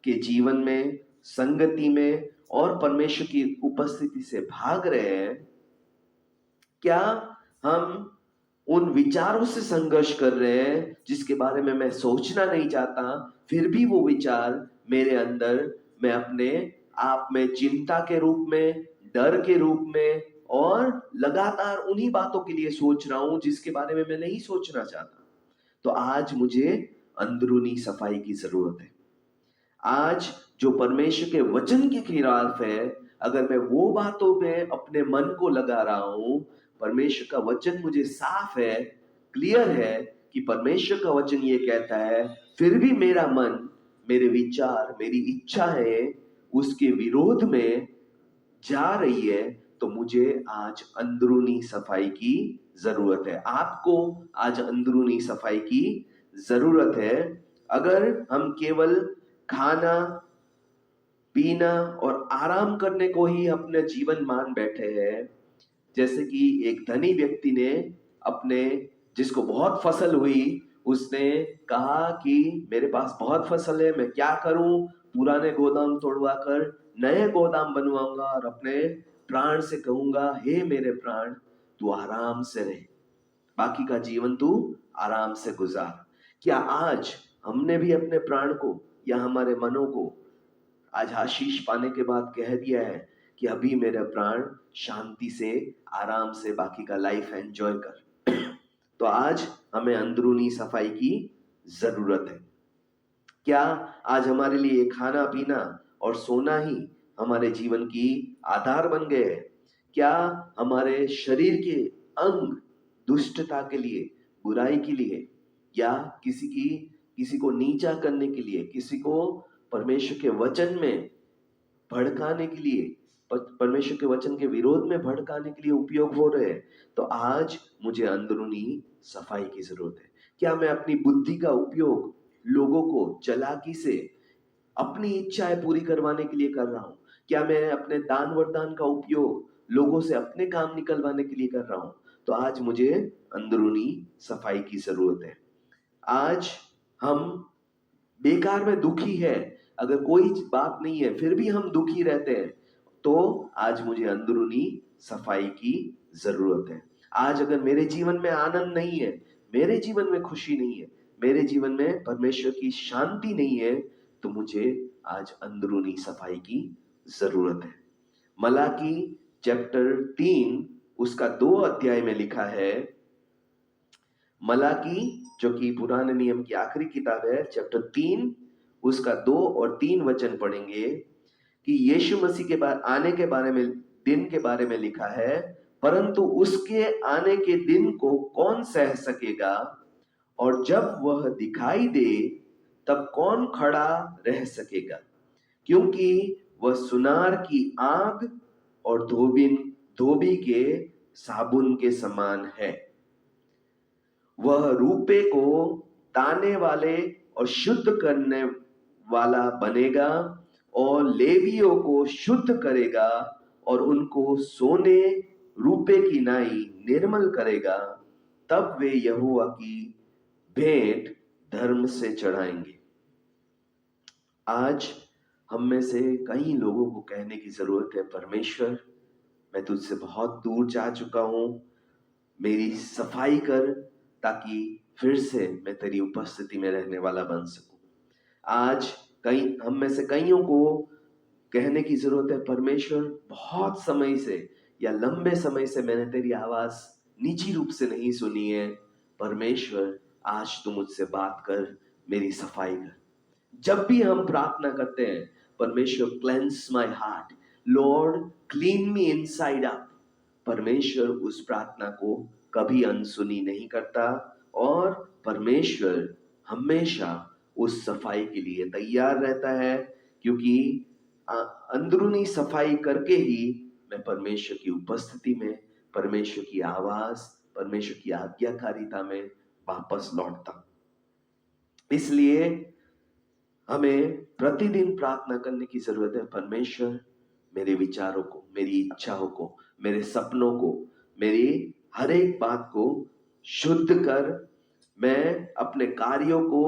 के जीवन में, संगति में और परमेश्वर की उपस्थिति से भाग रहे हैं, क्या हम उन विचारों से संघर्ष कर रहे हैं जिसके बारे में मैं सोचना नहीं चाहता, फिर भी वो विचार मेरे अंदर, मैं अपने आप में चिंता के रूप में, डर के रूप में और लगातार उन्हीं बातों के लिए सोच रहा हूं जिसके बारे में मैं नहीं सोचना चाहता। तो आज मुझे अंदरूनी सफाई की जरूरत है। आज जो परमेश्वर के वचन के खिलाफ है, अगर मैं वो बातों पे अपने मन को लगा रहा हूं, परमेश्वर का वचन मुझे साफ है, क्लियर है कि परमेश्वर का वचन ये कहता है, फिर भी मेरा मन, मेरे विचार, मेरी इच्छा है उसके विरोध में जा रही है, तो मुझे आज अंदरूनी सफाई की जरूरत है। आपको आज अंदरूनी सफाई की जरूरत है। अगर हम केवल खाना, पीना और आराम करने को ही अपने जीवन मान बैठे हैं, जैसे कि एक धनी व्यक्ति ने अपने, जिसको बहुत फसल हुई, उसने कहा कि मेरे पास बहुत फसल है, मैं क्या करूं, पुराने गोदाम तोड़वा कर नए गोदाम बनवाऊंगा और अपने प्राण से कहूंगा, हे मेरे प्राण, तू आराम से रहे, बाकी का जीवन तू आराम से गुजार। क्या आज हमने भी अपने प्राण को या हमारे मनों को आज आशीष पाने के बाद कह दिया है कि अभी मेरे प्राण शांति से, आराम से बाकी का लाइफ एंजॉय कर? तो आज हमें अंदरूनी सफाई की जरूरत है। क्या आज हमारे लिए खाना, पीना और सोना ही हमारे जीवन की आधार बन गए हैं? क्या हमारे शरीर के अंग दुष्टता के लिए, बुराई के लिए, या किसी को नीचा करने के लिए, किसी को परमेश्वर के वचन में भड़काने के लिए, परमेश्वर के वचन के विरोध में भड़काने के लिए उपयोग हो रहे हैं? तो आज मुझे अंदरूनी सफाई की जरूरत है। क्या मैं अपनी बुद्धि का उपयोग लोगों को चालाकी से अपनी इच्छाएं पूरी करवाने के लिए कर रहा हूं? क्या मैं अपने दान वरदान का उपयोग लोगों से अपने काम निकलवाने के लिए कर रहा हूं? तो आज मुझे अंदरूनी सफाई की जरूरत है। आज हम बेकार में दुखी है, अगर कोई बात नहीं है फिर भी हम दुखी रहते हैं, तो आज मुझे अंदरूनी सफाई की जरूरत है। आज अगर मेरे जीवन में आनंद नहीं है, मेरे जीवन में खुशी नहीं है, मेरे जीवन में परमेश्वर की शांति नहीं है, तो मुझे आज अंदरूनी सफाई की जरूरत है। मलाकी चैप्टर 3 उसका 2 अध्याय में लिखा है, मलाकी जो कि पुराने नियम की आखिरी किताब है, चैप्टर 3 उसका 2 और 3 वचन पढ़ेंगे कि यीशु मसीह के आने के बारे में, दिन के बारे में लिखा है, परंतु उसके आने के दिन को कौन सह सकेगा, और जब वह दिखाई दे तब कौन खड़ा रह सकेगा, क्योंकि वह सुनार की आग और धोबी के साबुन के समान है। वह रूपे को ताने वाले और शुद्ध करने वाला बनेगा और लेवियों को शुद्ध करेगा और उनको सोने रूपे की नाई निर्मल करेगा, तब वे यहोवा की भेंट धर्म से चढ़ाएंगे। आज हम में से कई लोगों को कहने की जरूरत है, परमेश्वर मैं तुझसे बहुत दूर जा चुका हूं, मेरी सफाई कर ताकि फिर से मैं तेरी उपस्थिति में रहने वाला बन सकूं। आज हम में से कईयों को कहने की जरूरत है, परमेश्वर बहुत समय से या लंबे समय से मैंने तेरी आवाज निजी रूप से नहीं सुनी है, परमेश्वर आज तू मुझसे बात कर, मेरी सफाई कर। जब भी हम प्रार्थना करते हैं, परमेश्वर cleanse my heart, Lord clean me inside out, परमेश्वर उस प्रार्थना को कभी अनसुनी नहीं करता और परमेश्वर हमेशा उस सफाई के लिए तैयार रहता है, क्योंकि अंदरूनी सफाई करके ही मैं परमेश्वर की उपस्थिति में, परमेश्वर की आवाज, परमेश्वर की आज्ञाकारिता में वापस लौटता। इसलिए हमें प्रतिदिन प्रार्थना करने की जरूरत है, परमेश्वर मेरे विचारों को, मेरी इच्छाओं को, मेरे सपनों को, मेरी हर एक बात को शुद्ध कर, मैं अपने कार्यों को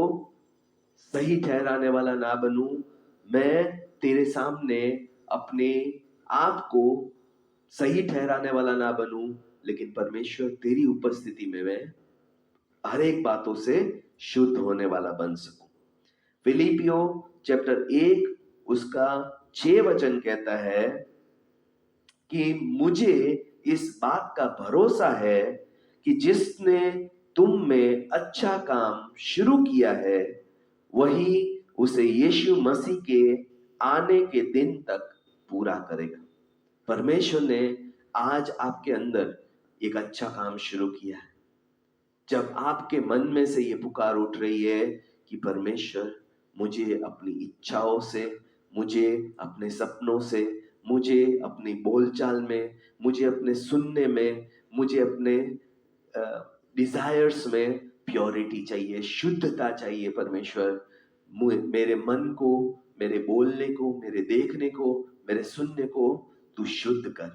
सही ठहराने वाला ना बनूं, मैं तेरे सामने अपने आप को सही ठहराने वाला ना बनूं, लेकिन परमेश्वर तेरी उपस्थिति में मैं हर एक बातों से शुद्ध होने वाला बन सकूं। फिलिपियो चैप्टर 1 उसका 6 वचन कहता है कि मुझे इस बात का भरोसा है कि जिसने तुम में अच्छा काम शुरू किया है, वही उसे यीशु मसीह के आने के दिन तक पूरा करेगा। परमेश्वर ने आज आपके अंदर एक अच्छा काम शुरू किया है। जब आपके मन में से ये पुकार उठ रही है कि परमेश्वर मुझे अपनी इच्छाओं से, मुझे अपने सपनों से, मुझे अपनी बोलचाल में, मुझे अपने सुनने में, मुझे अपने डिजायर्स में प्योरिटी चाहिए, शुद्धता चाहिए, परमेश्वर मेरे मन को, मेरे बोलने को, मेरे देखने को, मेरे सुनने को तू शुद्ध कर।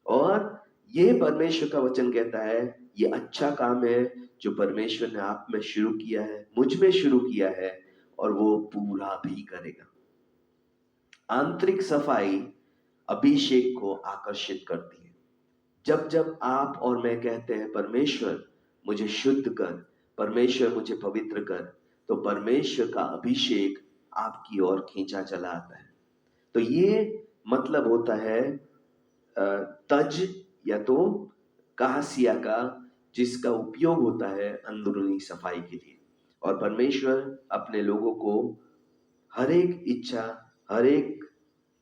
और ये परमेश्वर का वचन कहता है, ये अच्छा काम है जो परमेश्वर ने आप में शुरू किया है, मुझ में शुरू किया है, और वो पूरा भी करेगा। आंतरिक सफाई अभिषेक को आकर्षित करती है। जब जब आप और मैं कहते हैं, परमेश्वर मुझे शुद्ध कर, परमेश्वर मुझे पवित्र कर, तो परमेश्वर का अभिषेक आपकी ओर खींचा चला आता है। तो ये मतलब होता है तज या तो कासिया का, जिसका उपयोग होता है अंदरूनी सफाई के लिए। और परमेश्वर अपने लोगों को हर एक इच्छा, हर एक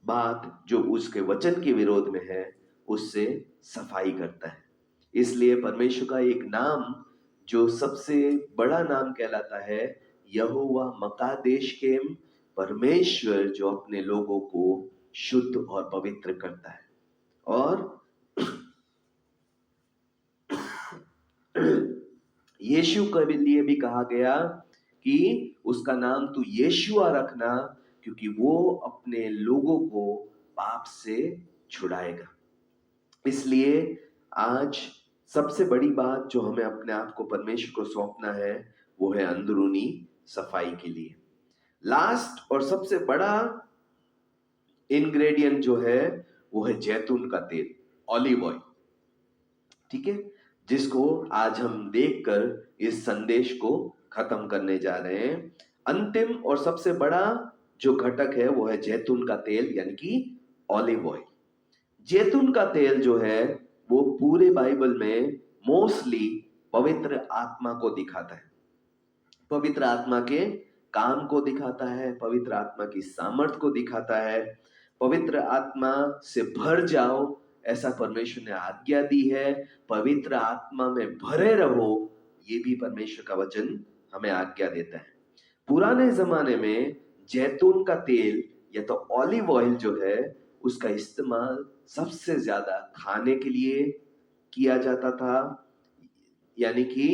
बात जो उसके वचन के विरोध में है, उससे सफाई करता है। इसलिए परमेश्वर का एक नाम जो सबसे बड़ा नाम कहलाता है, यहोवा मकादेशकेम, परमेश्वर जो अपने लोगों को शुद्ध और पवित्र करता है। और यीशु के लिए भी कहा गया कि उसका नाम तू यीशुआ रखना, क्योंकि वो अपने लोगों को पाप से छुड़ाएगा। इसलिए आज सबसे बड़ी बात जो हमें अपने आप को परमेश्वर को सौंपना है, वो है अंदरूनी सफाई के लिए। लास्ट और सबसे बड़ा इंग्रेडिएंट जो है वो है जैतून का तेल, ऑलिव ऑयल। ठीक है, जिसको आज हम देखकर इस संदेश को खत्म करने जा रहे हैं। अंतिम और सबसे बड़ा जो घटक है वो है जैतून का तेल यानी कि ऑलिव ऑयल। जैतून का तेल जो है वो पूरे बाइबल में मोस्टली पवित्र आत्मा को दिखाता है, पवित्र आत्मा के काम को दिखाता है, पवित्र आत्मा की सामर्थ को दिखाता है। पवित्र आत्मा से भर जाओ ऐसा परमेश्वर ने आज्ञा दी है, पवित्र आत्मा में भरे रहो ये भी परमेश्वर का वचन हमें आज्ञा देता है। पुराने जमाने में जैतून का तेल या तो ऑलिव ऑयल जो है उसका इस्तेमाल सबसे ज्यादा खाने के लिए किया जाता था, यानी कि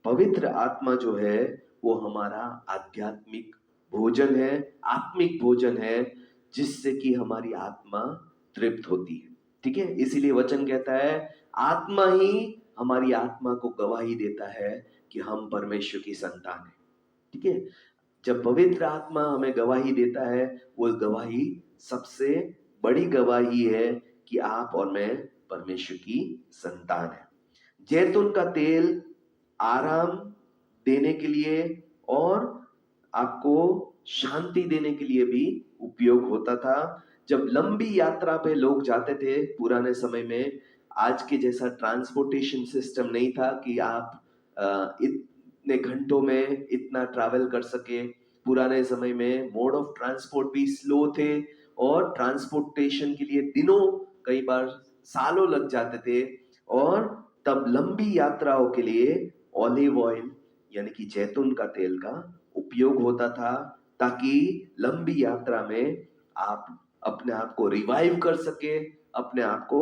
पवित्र आत्मा जो है वो हमारा आध्यात्मिक भोजन है, आत्मिक भोजन है, जिससे कि हमारी आत्मा तृप्त होती है। ठीक है, इसीलिए वचन कहता है आत्मा ही हमारी आत्मा को गवाही देता है कि हम परमेश्वर की संतान है। ठीक है, जब पवित्र आत्मा हमें गवाही देता है वो गवाही सबसे बड़ी गवाही है कि आप और मैं परमेश्वर की संतान है। जैतून का तेल आराम देने के लिए और आपको शांति देने के लिए भी उपयोग होता था। जब लंबी यात्रा पे लोग जाते थे पुराने समय में, आज के जैसा ट्रांसपोर्टेशन सिस्टम नहीं था कि आप इतने घंटों में इतना ट्रैवल कर सके। पुराने समय में मोड ऑफ ट्रांसपोर्ट भी स्लो थे और ट्रांसपोर्टेशन के लिए दिनों कई बार सालों लग जाते थे, और तब लंबी यात्राओं के लिए ऑलिव ऑयल यानी कि जैतून का तेल का उपयोग होता था, ताकि लंबी यात्रा में आप अपने आप को रिवाइव कर सके, अपने आप को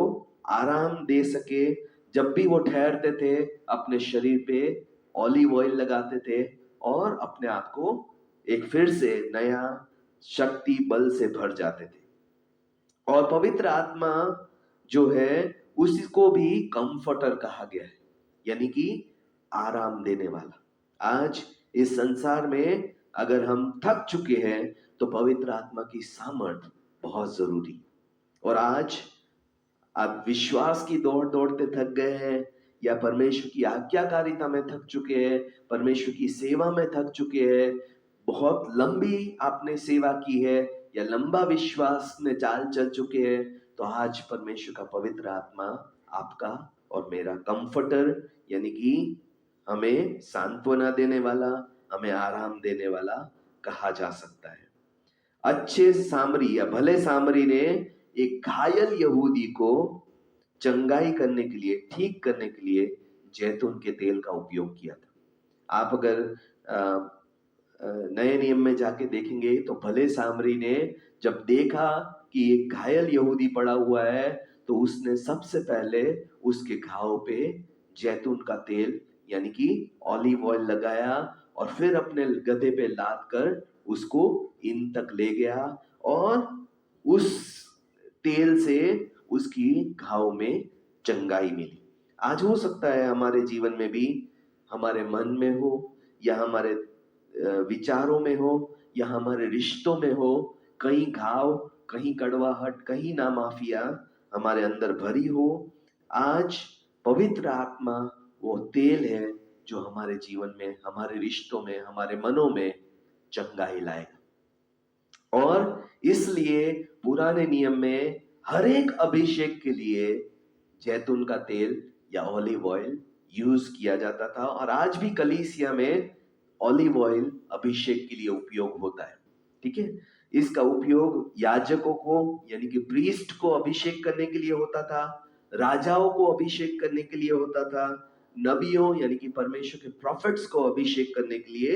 आराम दे सके। जब भी वो ठहरते थे अपने शरीर पे ऑलिव ऑयल लगाते थे और अपने आप को एक फिर से नया शक्ति बल से भर जाते थे। और पवित्र आत्मा जो है उसको भी कंफर्टर कहा गया है, यानी कि आराम देने वाला। आज इस संसार में अगर हम थक चुके हैं तो पवित्र आत्मा की सामर्थ बहुत जरूरी। और आज आप विश्वास की दौड़ दौड़ते थक गए हैं या परमेश्वर की आज्ञाकारिता में थक चुके हैं, परमेश्वर की सेवा में थक चुके हैं, बहुत लंबी आपने सेवा की है या लंबा विश्वास में चाल चल चुके हैं, तो आज परमेश्वर का पवित्र आत्मा आपका और मेरा कंफर्टर यानी कि हमें सांत्वना देने वाला, हमें आराम देने वाला कहा जा सकता है। अच्छे सामरी या भले सामरी ने एक घायल यहूदी को चंगाई करने के लिए, ठीक करने के लिए जैतून के तेल का उपयोग किया था। आप अगर नए नियम में जाके देखेंगे तो भले सामरी ने जब देखा कि एक घायल यहूदी पड़ा हुआ है तो उसने सबसे पहले उसके घाव पे जैतून का तेल यानी कि ऑलिव ऑयल लगाया और फिर अपने गधे पे लाद कर उसको इन तक ले गया और उस तेल से उसकी घाव में चंगाई मिली। आज हो सकता है हमारे जीवन में भी, हमारे मन में हो या हमारे विचारों में हो या हमारे रिश्तों में हो, कहीं घाव, कहीं कड़वाहट, कहीं नामाफिया हमारे अंदर भरी हो। आज पवित्र आत्मा वो तेल है जो हमारे जीवन में, हमारे रिश्तों में, हमारे मनों में चंगाई लाएगा। और इसलिए पुराने नियम में हर एक अभिषेक के लिए जैतून का तेल या ऑलिव ऑयल यूज किया जाता था, और आज भी कलीसिया में ऑलिव ऑयल अभिषेक के लिए उपयोग होता है। ठीक है, इसका उपयोग याजकों को यानी कि प्रीस्ट को अभिषेक करने के लिए होता था, राजाओं को अभिषेक करने के लिए होता था, नबियों यानी कि परमेश्वर के प्रॉफिट्स को अभिषेक करने के लिए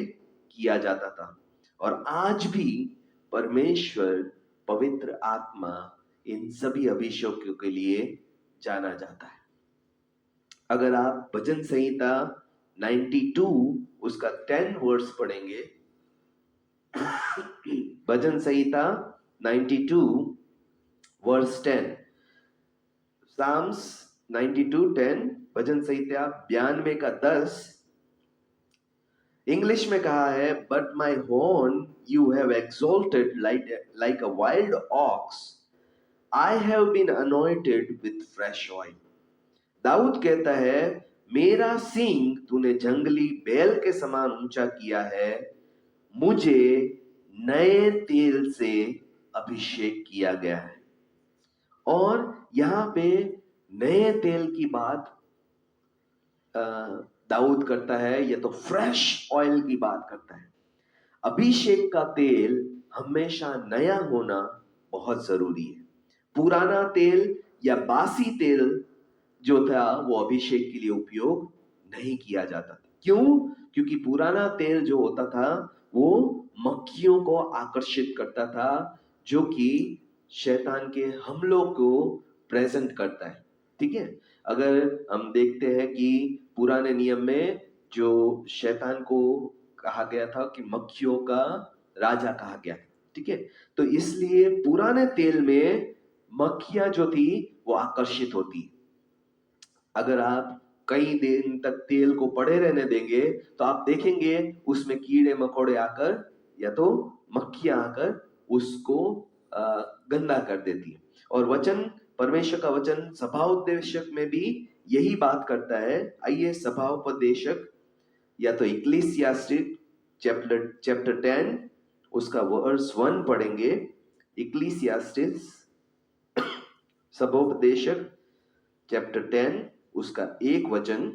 किया जाता था। और आज भी परमेश्वर पवित्र आत्मा इन सभी अभिषेकों के लिए जाना जाता है। अगर आप भजन संहिता 92 उसका 10 वर्स पढ़ेंगे, भजन संहिता 92 वर्स 10, साम्स 92:10, भजन संहिता 92 का 10, इंग्लिश में कहा है, but my horn you have exalted like a wild ox, I have been anointed with fresh oil. Dawood कहता है, मेरा सींग तूने जंगली बैल के समान ऊंचा किया है, मुझे नए तेल से अभिषेक किया गया है। और यहाँ पे नए तेल की बात दाऊद करता है, या तो फ्रेश ऑयल की बात करता है। अभिषेक का तेल हमेशा नया होना बहुत जरूरी है। पुराना तेल या बासी तेल जो था वो अभिषेक के लिए उपयोग नहीं किया जाता था। क्यों? क्योंकि पुराना तेल जो होता था वो मक्खियों को आकर्षित करता था, जो कि शैतान के हमलों को प्रेजेंट करता है। ठीक है, अगर हम देखते हैं कि पुराने नियम में जो शैतान को कहा गया था कि मक्खियों का राजा कहा गया, ठीक है, तो इसलिए पुराने तेल में मक्खियां जो थी वो आकर्षित होती। अगर आप कई दिन तक तेल को पड़े रहने देंगे तो आप देखेंगे उसमें कीड़े मकोड़े आकर या तो मक्खियां आकर उसको गंदा कर देती है। और वचन, परमेश्वर का वचन सभाउपदेशक में भी यही बात करता है। आइए सभाउपदेशक या तो इक्लेसियास्टिक चैप्टर 10 उसका वर्स 1 पढ़ेंगे। इक्लेसियास्टिस सभाउपदेशक चैप्टर 10 उसका 1 वचन,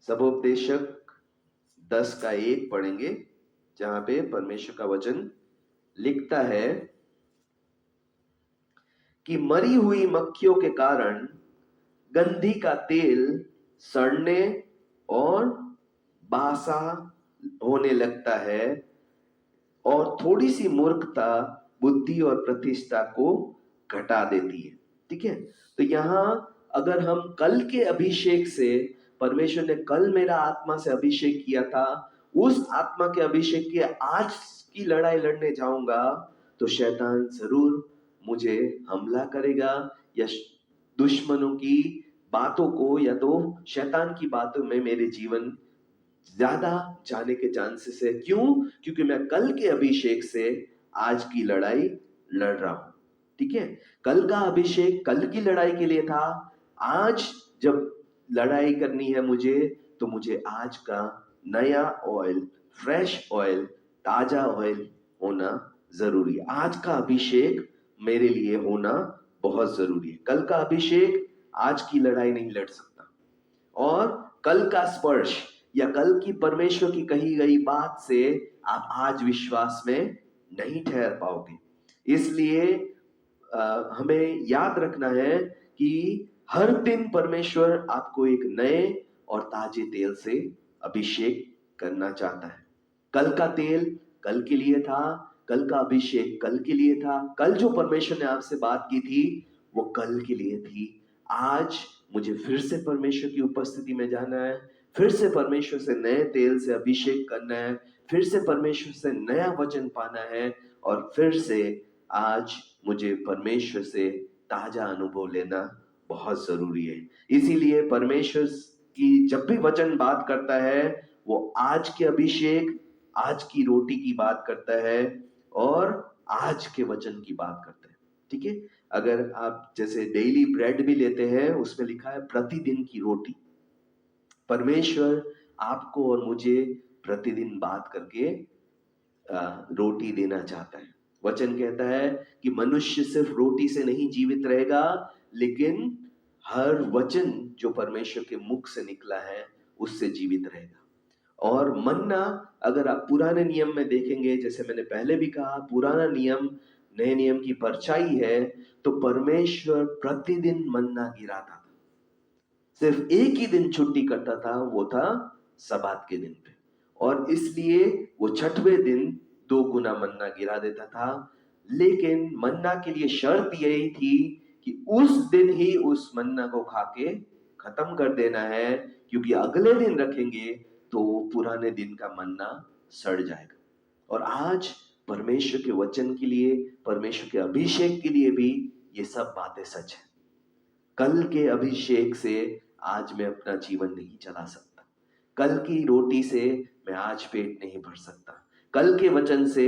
सभाउपदेशक 10 का 1 पढ़ेंगे, जहां पे परमेश्वर का वचन लिखता है कि मरी हुई मक्खियों के कारण गंधी का तेल सड़ने और बासा होने लगता है, और थोड़ी सी मूर्खता बुद्धि और प्रतिष्ठा को घटा देती है। ठीक है, तो यहां अगर हम कल के अभिषेक से, परमेश्वर ने कल मेरा आत्मा से अभिषेक किया था, उस आत्मा के अभिषेक के आज की लड़ाई लड़ने जाऊंगा तो शैतान जरूर मुझे हमला करेगा, या दुश्मनों की बातों को या तो शैतान की बातों में मेरे जीवन ज्यादा जाने के चांसेस है। क्यों? क्योंकि मैं कल के अभिषेक से आज की लड़ाई लड़ रहा हूं। ठीक है, कल का अभिषेक कल की लड़ाई के लिए था। आज जब लड़ाई करनी है मुझे, तो मुझे आज का नया ऑयल, फ्रेश ऑयल, ताजा ऑयल होना जरूरी है। आज का अभिषेक मेरे लिए होना बहुत जरूरी है। कल का अभिषेक आज की लड़ाई नहीं लड़ सकता, और कल का स्पर्श या कल की परमेश्वर की कही गई बात से आप आज विश्वास में नहीं ठहर पाओगे। इसलिए हमें याद रखना है कि हर दिन परमेश्वर आपको एक नए और ताजे तेल से अभिषेक करना चाहता है। कल का तेल कल के लिए था, कल का अभिषेक कल के लिए था, कल जो परमेश्वर ने आपसे बात की थी वो कल के लिए थी। आज मुझे फिर से परमेश्वर की उपस्थिति में जाना है, फिर से परमेश्वर से नए तेल से अभिषेक करना है, फिर से परमेश्वर से नया वचन पाना है, और फिर से आज मुझे परमेश्वर से ताजा अनुभव लेना बहुत जरूरी है। इसीलिए परमेश्वर की जब भी वचन बात करता है वो आज के अभिषेक, आज की रोटी की बात करता है और आज के वचन की बात करता है। ठीक है, अगर आप जैसे डेली ब्रेड भी लेते हैं, उसमें लिखा है प्रतिदिन की रोटी। परमेश्वर आपको और मुझे प्रतिदिन बात करके रोटी देना चाहता है। वचन कहता है कि मनुष्य सिर्फ रोटी से नहीं जीवित रहेगा, लेकिन हर वचन जो परमेश्वर के मुख से निकला है उससे जीवित रहेगा। और मन्ना अगर आप पुराने नियम में देखेंगे, जैसे मैंने पहले भी कहा, पुराना नियम नए नियम की परछाई है, तो परमेश्वर प्रतिदिन मन्ना गिराता था। सिर्फ एक ही दिन छुट्टी करता था, वो था सबात के दिन पे, और इसलिए वो छठवें दिन 2 गुना मन्ना गिरा देता था। लेकिन मन्ना के लिए शर्त यही थी कि उस दिन ही उस मन्ना को खा के खत्म कर देना है, क्योंकि अगले दिन रखेंगे तो पुराने दिन का मन्ना सड़ जाएगा। और आज परमेश्वर के वचन के लिए, परमेश्वर के अभिषेक के लिए भी ये सब बातें सच है। कल के अभिषेक से आज मैं अपना जीवन नहीं चला सकता, कल की रोटी से मैं आज पेट नहीं भर सकता, कल के वचन से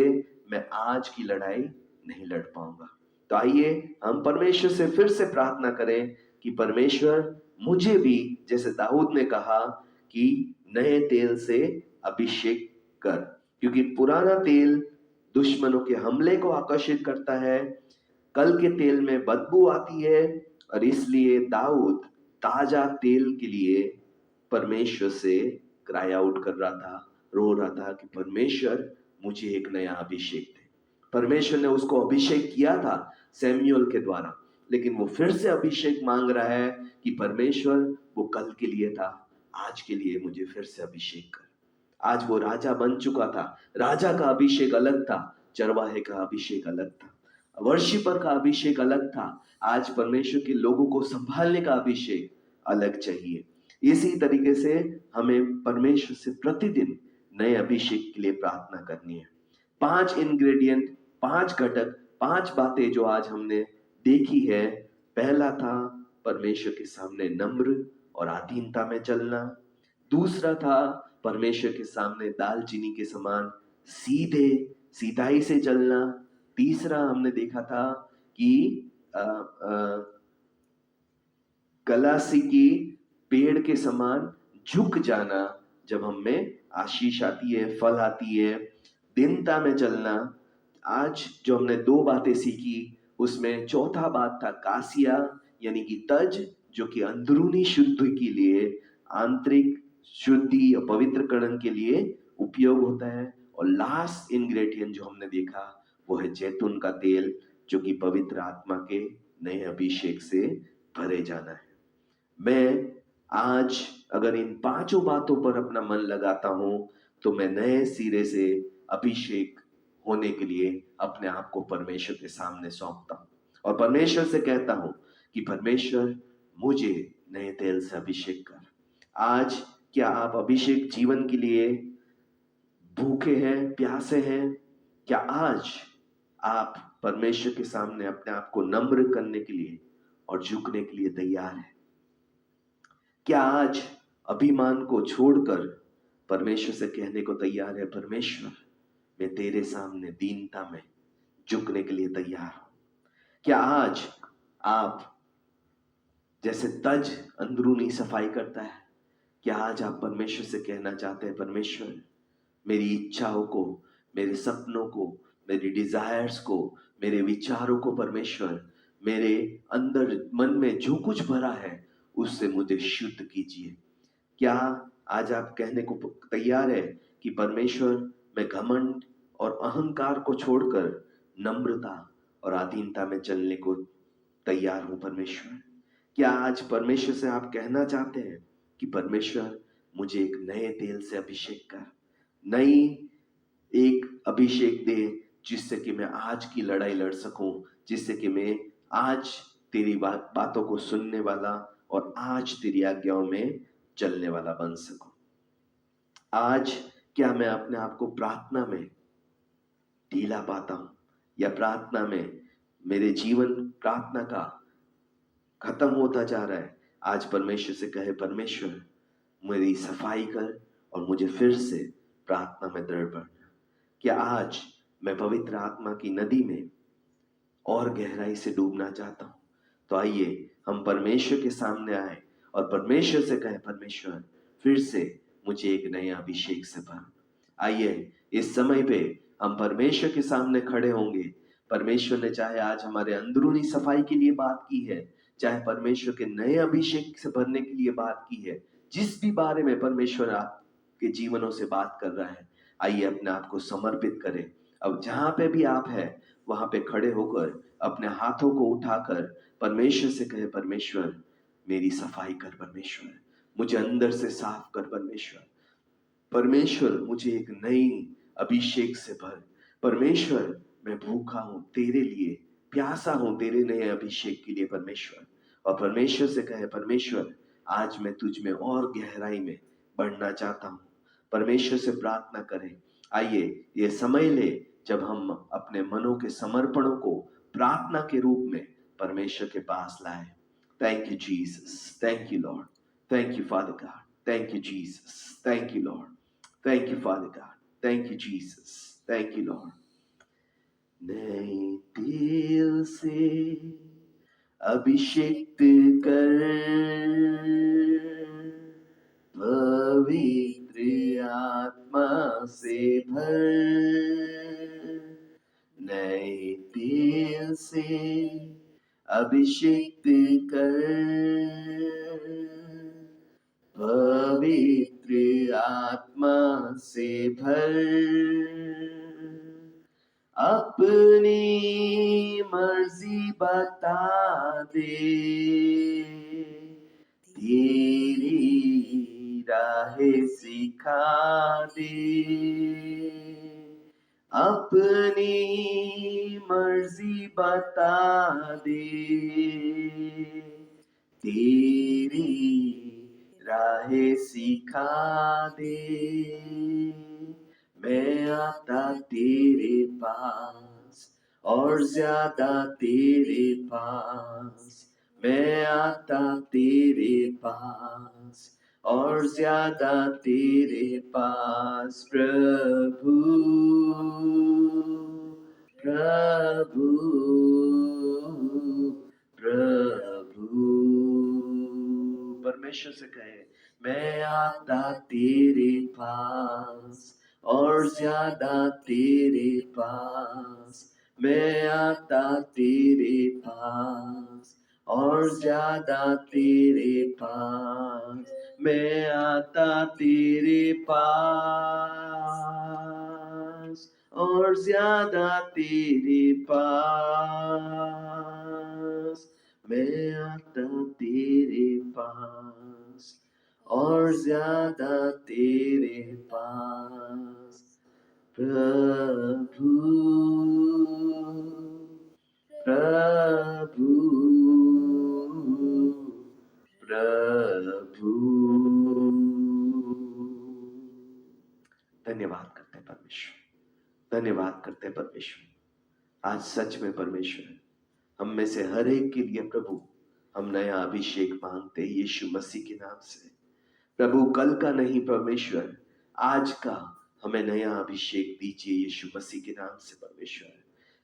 मैं आज की लड़ाई नहीं लड़ पाऊंगा। तो आइए हम परमेश्वर से फिर से प्रार्थना करें कि परमेश्वर मुझे भी, जैसे दाऊद ने कहा कि नए तेल से अभिषेक कर, क्योंकि पुराना तेल दुश्मनों के हमले को आकर्षित करता है, कल के तेल में बदबू आती है, और इसलिए दाऊद ताजा तेल के लिए परमेश्वर से क्राई आउट कर रहा था, रो रहा था कि परमेश्वर मुझे एक नया अभिषेक दे। परमेश्वर ने उसको अभिषेक किया था सैमुअल के द्वारा, लेकिन वो फिर से अभिषेक मांग रहा है कि परमेश्वर वो कल के लिए था, आज के लिए मुझे फिर से अभिषेक कर। आज वो राजा बन चुका था, राजा का अभिषेक अलग था, चरवाहे का अभिषेक अलग था, वर्शिपर का अभिषेक अलग था। आज परमेश्वर के लोगों को संभालने का अभिषेक अलग चाहिए। इसी तरीके से हमें परमेश्वर से प्रतिदिन नए अभिषेक के लिए प्रार्थना करनी है। 5 इंग्रेडिएंट, 5 घटक, 5 बातें जो आज हमने देखी है। पहला था परमेश्वर के सामने नम्र और अधीनता में चलना। दूसरा था परमेश्वर के सामने दालचीनी के समान सीधे सीधाई से चलना। तीसरा हमने देखा था कि कलासी की पेड़ के समान झुक जाना जब हम में आशीष आती है, फल आती है। दीनता में चलना। आज जो हमने 2 बातें सीखी, उसमें चौथा बात था कासिया, यानी कि तज, जो कि अंदरूनी शुद्धि के लिए, आंतरिक शुद्धि और पवित्रकरण के लिए उपयोग होता है। और लास्ट इंग्रेडिएंट जो हमने देखा वो है जैतून का तेल, जो कि पवित्र आत्मा के नए अभिषेक से भरे जाना है। मैं आज अगर इन 5 बातों पर अपना मन लगाता हूं तो मैं नए सिरे से अभिषेक होने के लिए अपने आप को परमेश्वर के सामने सौंपता हूं और परमेश्वर से कहता हूं कि परमेश्वर मुझे नए तेल से अभिषेक कर। आज क्या आप अभिषेक जीवन के लिए भूखे हैं, प्यासे हैं? क्या आज आप परमेश्वर के सामने अपने आप को नम्र करने के लिए और झुकने के लिए तैयार हैं? क्या आज अभिमान को छोड़कर परमेश्वर से कहने को तैयार है, परमेश्वर मैं तेरे सामने दीनता में झुकने के लिए तैयार हूं? क्या आज आप जैसे तज अंदरूनी सफाई करता है, क्या आज आप परमेश्वर से कहना चाहते हैं, परमेश्वर मेरी इच्छाओं को, मेरे सपनों को, मेरी डिजायर्स को, मेरे विचारों को, परमेश्वर मेरे अंदर मन में जो कुछ भरा है उससे मुझे शुद्ध कीजिए? क्या आज आप कहने को तैयार है कि परमेश्वर मैं घमंड और अहंकार को छोड़कर नम्रता और अधीनता में चलने को तैयार हूं परमेश्वर? क्या आज परमेश्वर से आप कहना चाहते हैं कि परमेश्वर मुझे एक नए तेल से अभिषेक कर, नई एक अभिषेक दे, जिससे कि मैं आज की लड़ाई लड़ सकूं, जिससे कि मैं आज तेरी बातों को सुनने वाला और आज तेरी आज्ञाओं में चलने वाला बन सकूं? आज क्या मैं अपने आप को प्रार्थना में ढीला पाता हूं, या प्रार्थना में मेरे जीवन प्रार्थना का खत्म होता जा रहा है? आज परमेश्वर से कहे, परमेश्वर मेरी सफाई कर और मुझे फिर से प्रार्थना में दृढ़ बढ़ना। क्या आज मैं पवित्र आत्मा की नदी में और गहराई से डूबना चाहता हूं? तो आइए हम परमेश्वर के सामने आए और परमेश्वर से कहें, परमेश्वर फिर से मुझे एक नया अभिषेक से भर। आइए इस समय पे हम परमेश्वर के सामने खड़े होंगे। परमेश्वर ने चाहे आज हमारे अंदरूनी सफाई के लिए बात की है, चाहे परमेश्वर के नए अभिषेक से भरने के लिए बात की है, जिस भी बारे में परमेश्वर आपके जीवनों से बात कर रहा है, आइए अपने आप को समर्पित करें। अब जहां पे भी आप हैं वहां पे खड़े होकर अपने हाथों को उठाकर परमेश्वर से कहे, परमेश्वर मेरी सफाई कर, परमेश्वर मुझे अंदर से साफ कर, परमेश्वर परमेश्वर मुझे एक नई अभिषेक से भर। परमेश्वर मैं भूखा हूं तेरे लिए, प्यासा हूं तेरे नए अभिषेक के लिए परमेश्वर। और परमेश्वर से कहे, परमेश्वर आज मैं तुझ में और गहराई में बढ़ना चाहता हूं। परमेश्वर से प्रार्थना करें। आइए ये समय ले जब हम अपने मनों के समर्पणों को प्रार्थना के रूप में परमेश्वर के पास लाए। Thank you Jesus, thank you Lord, thank you father God, thank you Jesus, thank you Lord, thank you Father God, thank you Jesus, thank you Lord. नए तेल से अभिषेक कर, पवित्र आत्मा से भर, नए तेल से अभिषेक कर, पवित्र आत्मा से भर, अपनी मर्जी बता दे, तेरी राहें सिखा दे, अपनी मर्जी बता दे, तेरी राहें सिखा दे। मैं आता तेरे पास और ज्यादा तेरे पास, मैं आता तेरे पास और ज्यादा तेरे पास, प्रभु प्रभु प्रभु। परमेश्वर से कहे, मैं आता तेरे पास और ज्यादा तेरे पास, मैं आता तेरे पास और ज्यादा तेरे पास, मैं आता तेरे पास और ज्यादा तेरे पास, मैं आता तेरे पास और ज्यादा तेरे पास, प्रभु प्रभु प्रभु। धन्यवाद करते हैं परमेश्वर, धन्यवाद करते हैं परमेश्वर। आज सच में परमेश्वर हम में से हर एक के लिए प्रभु हम नया अभिषेक मांगते हैं यीशु मसीह के नाम से। प्रभु कल का नहीं परमेश्वर, आज का हमें नया अभिषेक दीजिए यीशु मसीह के नाम से परमेश्वर।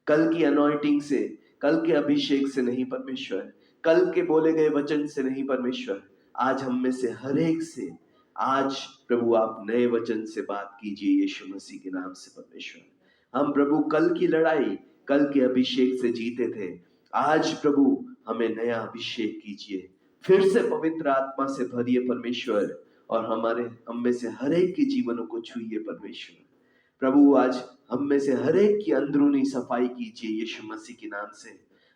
कल की अनॉइंटिंग से, कल के अभिषेक से नहीं परमेश्वर, कल के बोले गए वचन से नहीं परमेश्वर, आज हम में से हर एक से आज प्रभु आप नए वचन से बात कीजिए यीशु मसीह के नाम से परमेश्वर। हम प्रभु कल की लड़ाई कल के अभिषेक से जीते थे, आज प्रभु हमें नया अभिषेक कीजिए, फिर से पवित्र आत्मा से भरिए परमेश्वर और हम में से हर एक के जीवनों को छुइए परमेश्वर। प्रभु आज हम में से हर एक की अंदरूनी सफाई कीजिए यीशु मसीह के नाम से।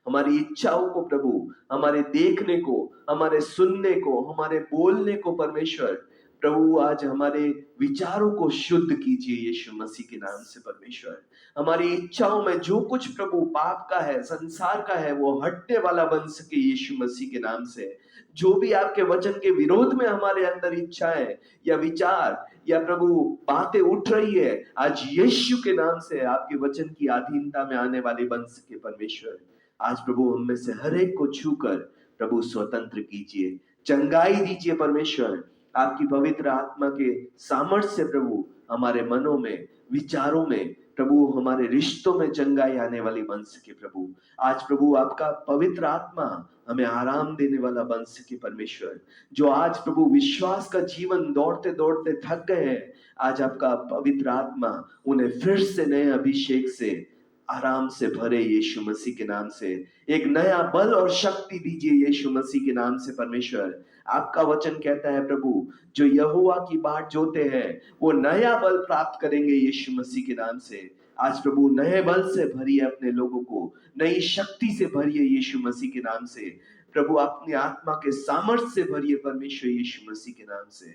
हमारी इच्छाओं को प्रभु, हमारे देखने को, हमारे सुनने को, हमारे बोलने को परमेश्वर, प्रभु आज हमारे विचारों को शुद्ध कीजिए यीशु मसीह के नाम से परमेश्वर। हमारी इच्छाओं में जो कुछ प्रभु पाप का है, संसार का है, वो हटने वाला बन सके यीशु मसीह के नाम से। जो भी आपके वचन के विरोध में हमारे अंदर इच्छाएं या विचार या प्रभु बातें उठ रही है, आज यीशु के नाम से आपके वचन की अधीनता में आने वाली बन सके परमेश्वर। आज प्रभु हम में से हर एक को छूकर प्रभु स्वतंत्र कीजिए, चंगाई दीजिए परमेश्वर। आपकी पवित्र आत्मा के सामर्थ्य से प्रभु हमारे मनों में, विचारों में, प्रभु हमारे रिश्तों में चंगाई आने वाली बन सके प्रभु। आज प्रभु आपका पवित्र आत्मा हमें आराम देने वाला बन सके परमेश्वर। जो आज प्रभु विश्वास का जीवन दौड़ते दौड़ते थक गए हैं, आज आपका पवित्र आत्मा उन्हें फिर से नए अभिषेक से आराम से भरे यीशु मसीह के नाम से। एक नया बल और शक्ति दीजिए यीशु मसीह के नाम से परमेश्वर। आपका वचन कहता है प्रभु, जो यहोवा की बाट जोते हैं वो नया बल प्राप्त करेंगे यीशु मसीह के नाम से। आज प्रभु नए बल से भरिए अपने लोगों को, नई शक्ति से भरिए यीशु मसीह के नाम से। प्रभु अपनी आत्मा के सामर्थ्य से भरिए परमेश्वर यीशु मसीह के नाम से।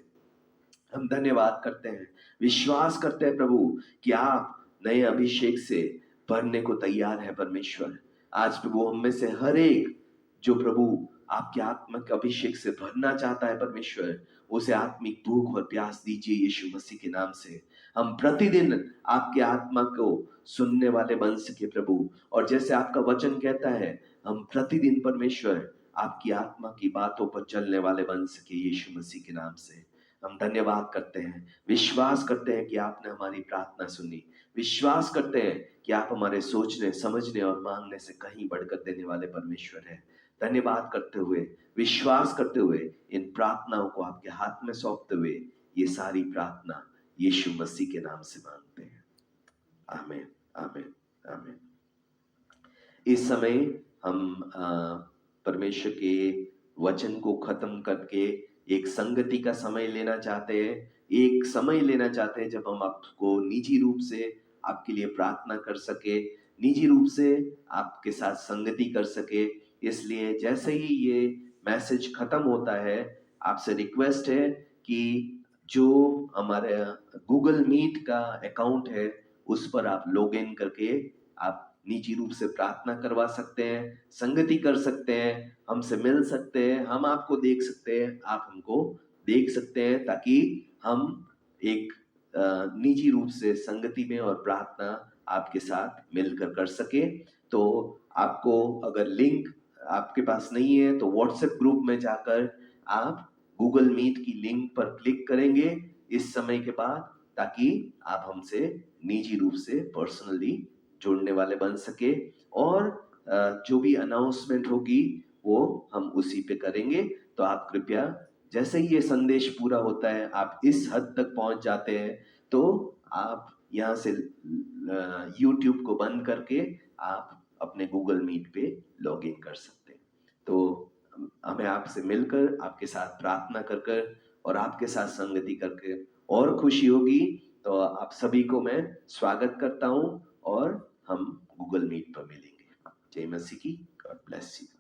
हम धन्यवाद करते हैं, विश्वास करते हैं प्रभु कि आप नए अभिषेक से भरने को तैयार है परमेश्वर। आज प्रभु हम में से हर एक जो प्रभु आपके आत्मा के अभिषेक से भरना चाहता है परमेश्वर, उसे आत्मिक भूख और प्यास दीजिए यीशु मसीह के नाम से। हम प्रतिदिन आपके आत्मा को सुनने वाले बन सके प्रभु, और जैसे आपका वचन कहता है हम प्रतिदिन परमेश्वर आपकी आत्मा की बातों पर चलने वाले बन सके यीशु मसीह के नाम से। हम धन्यवाद करते हैं, विश्वास करते हैं कि आपने हमारी प्रार्थना सुनी, विश्वास करते हैं कि आप हमारे सोचने, समझने और मांगने से कहीं बढ़कर देने वाले परमेश्वर हैं। धन्यवाद करते हुए, विश्वास करते हुए इन प्रार्थनाओं को आपके हाथ में सौंपते हुए ये सारी प्रार्थना यीशु मसीह के नाम से मांगते हैं, आमीन, आमीन, आमीन। इस समय हम परमेश्वर के वचन को खत्म करके एक संगति का समय लेना चाहते हैं, एक समय लेना चाहते हैं जब हम आपको निजी रूप से आपके लिए प्रार्थना कर सके, निजी रूप से आपके साथ संगति कर सके। इसलिए जैसे ही ये मैसेज खत्म होता है, आपसे रिक्वेस्ट है कि जो हमारे गूगल मीट का अकाउंट है उस पर आप लॉग इन करके आप निजी रूप से प्रार्थना करवा सकते हैं, संगति कर सकते हैं, हमसे मिल सकते हैं, हम आपको देख सकते हैं, आप हमको देख सकते हैं, ताकि हम एक निजी रूप से संगति में और प्रार्थना आपके साथ मिलकर कर सके। तो आपको अगर लिंक आपके पास नहीं है तो व्हाट्सएप ग्रुप में जाकर आप गूगल मीट की लिंक पर क्लिक करेंगे इस समय के बाद, ताकि आप हमसे निजी रूप से पर्सनली जुड़ने वाले बन सके। और जो भी अनाउंसमेंट होगी वो हम उसी पे करेंगे। तो आप कृपया जैसे ही ये संदेश पूरा होता है, आप इस हद तक पहुंच जाते हैं, तो आप यहाँ से यूट्यूब को बंद करके आप अपने गूगल मीट पे लॉग इन कर सकते हैं। तो हमें आपसे मिलकर, आपके साथ प्रार्थना कर कर और आपके साथ संगति करके और खुशी होगी। तो आप सभी को मैं स्वागत करता हूँ और हम गूगल मीट पर मिलेंगे। जय मसीह की। God bless you.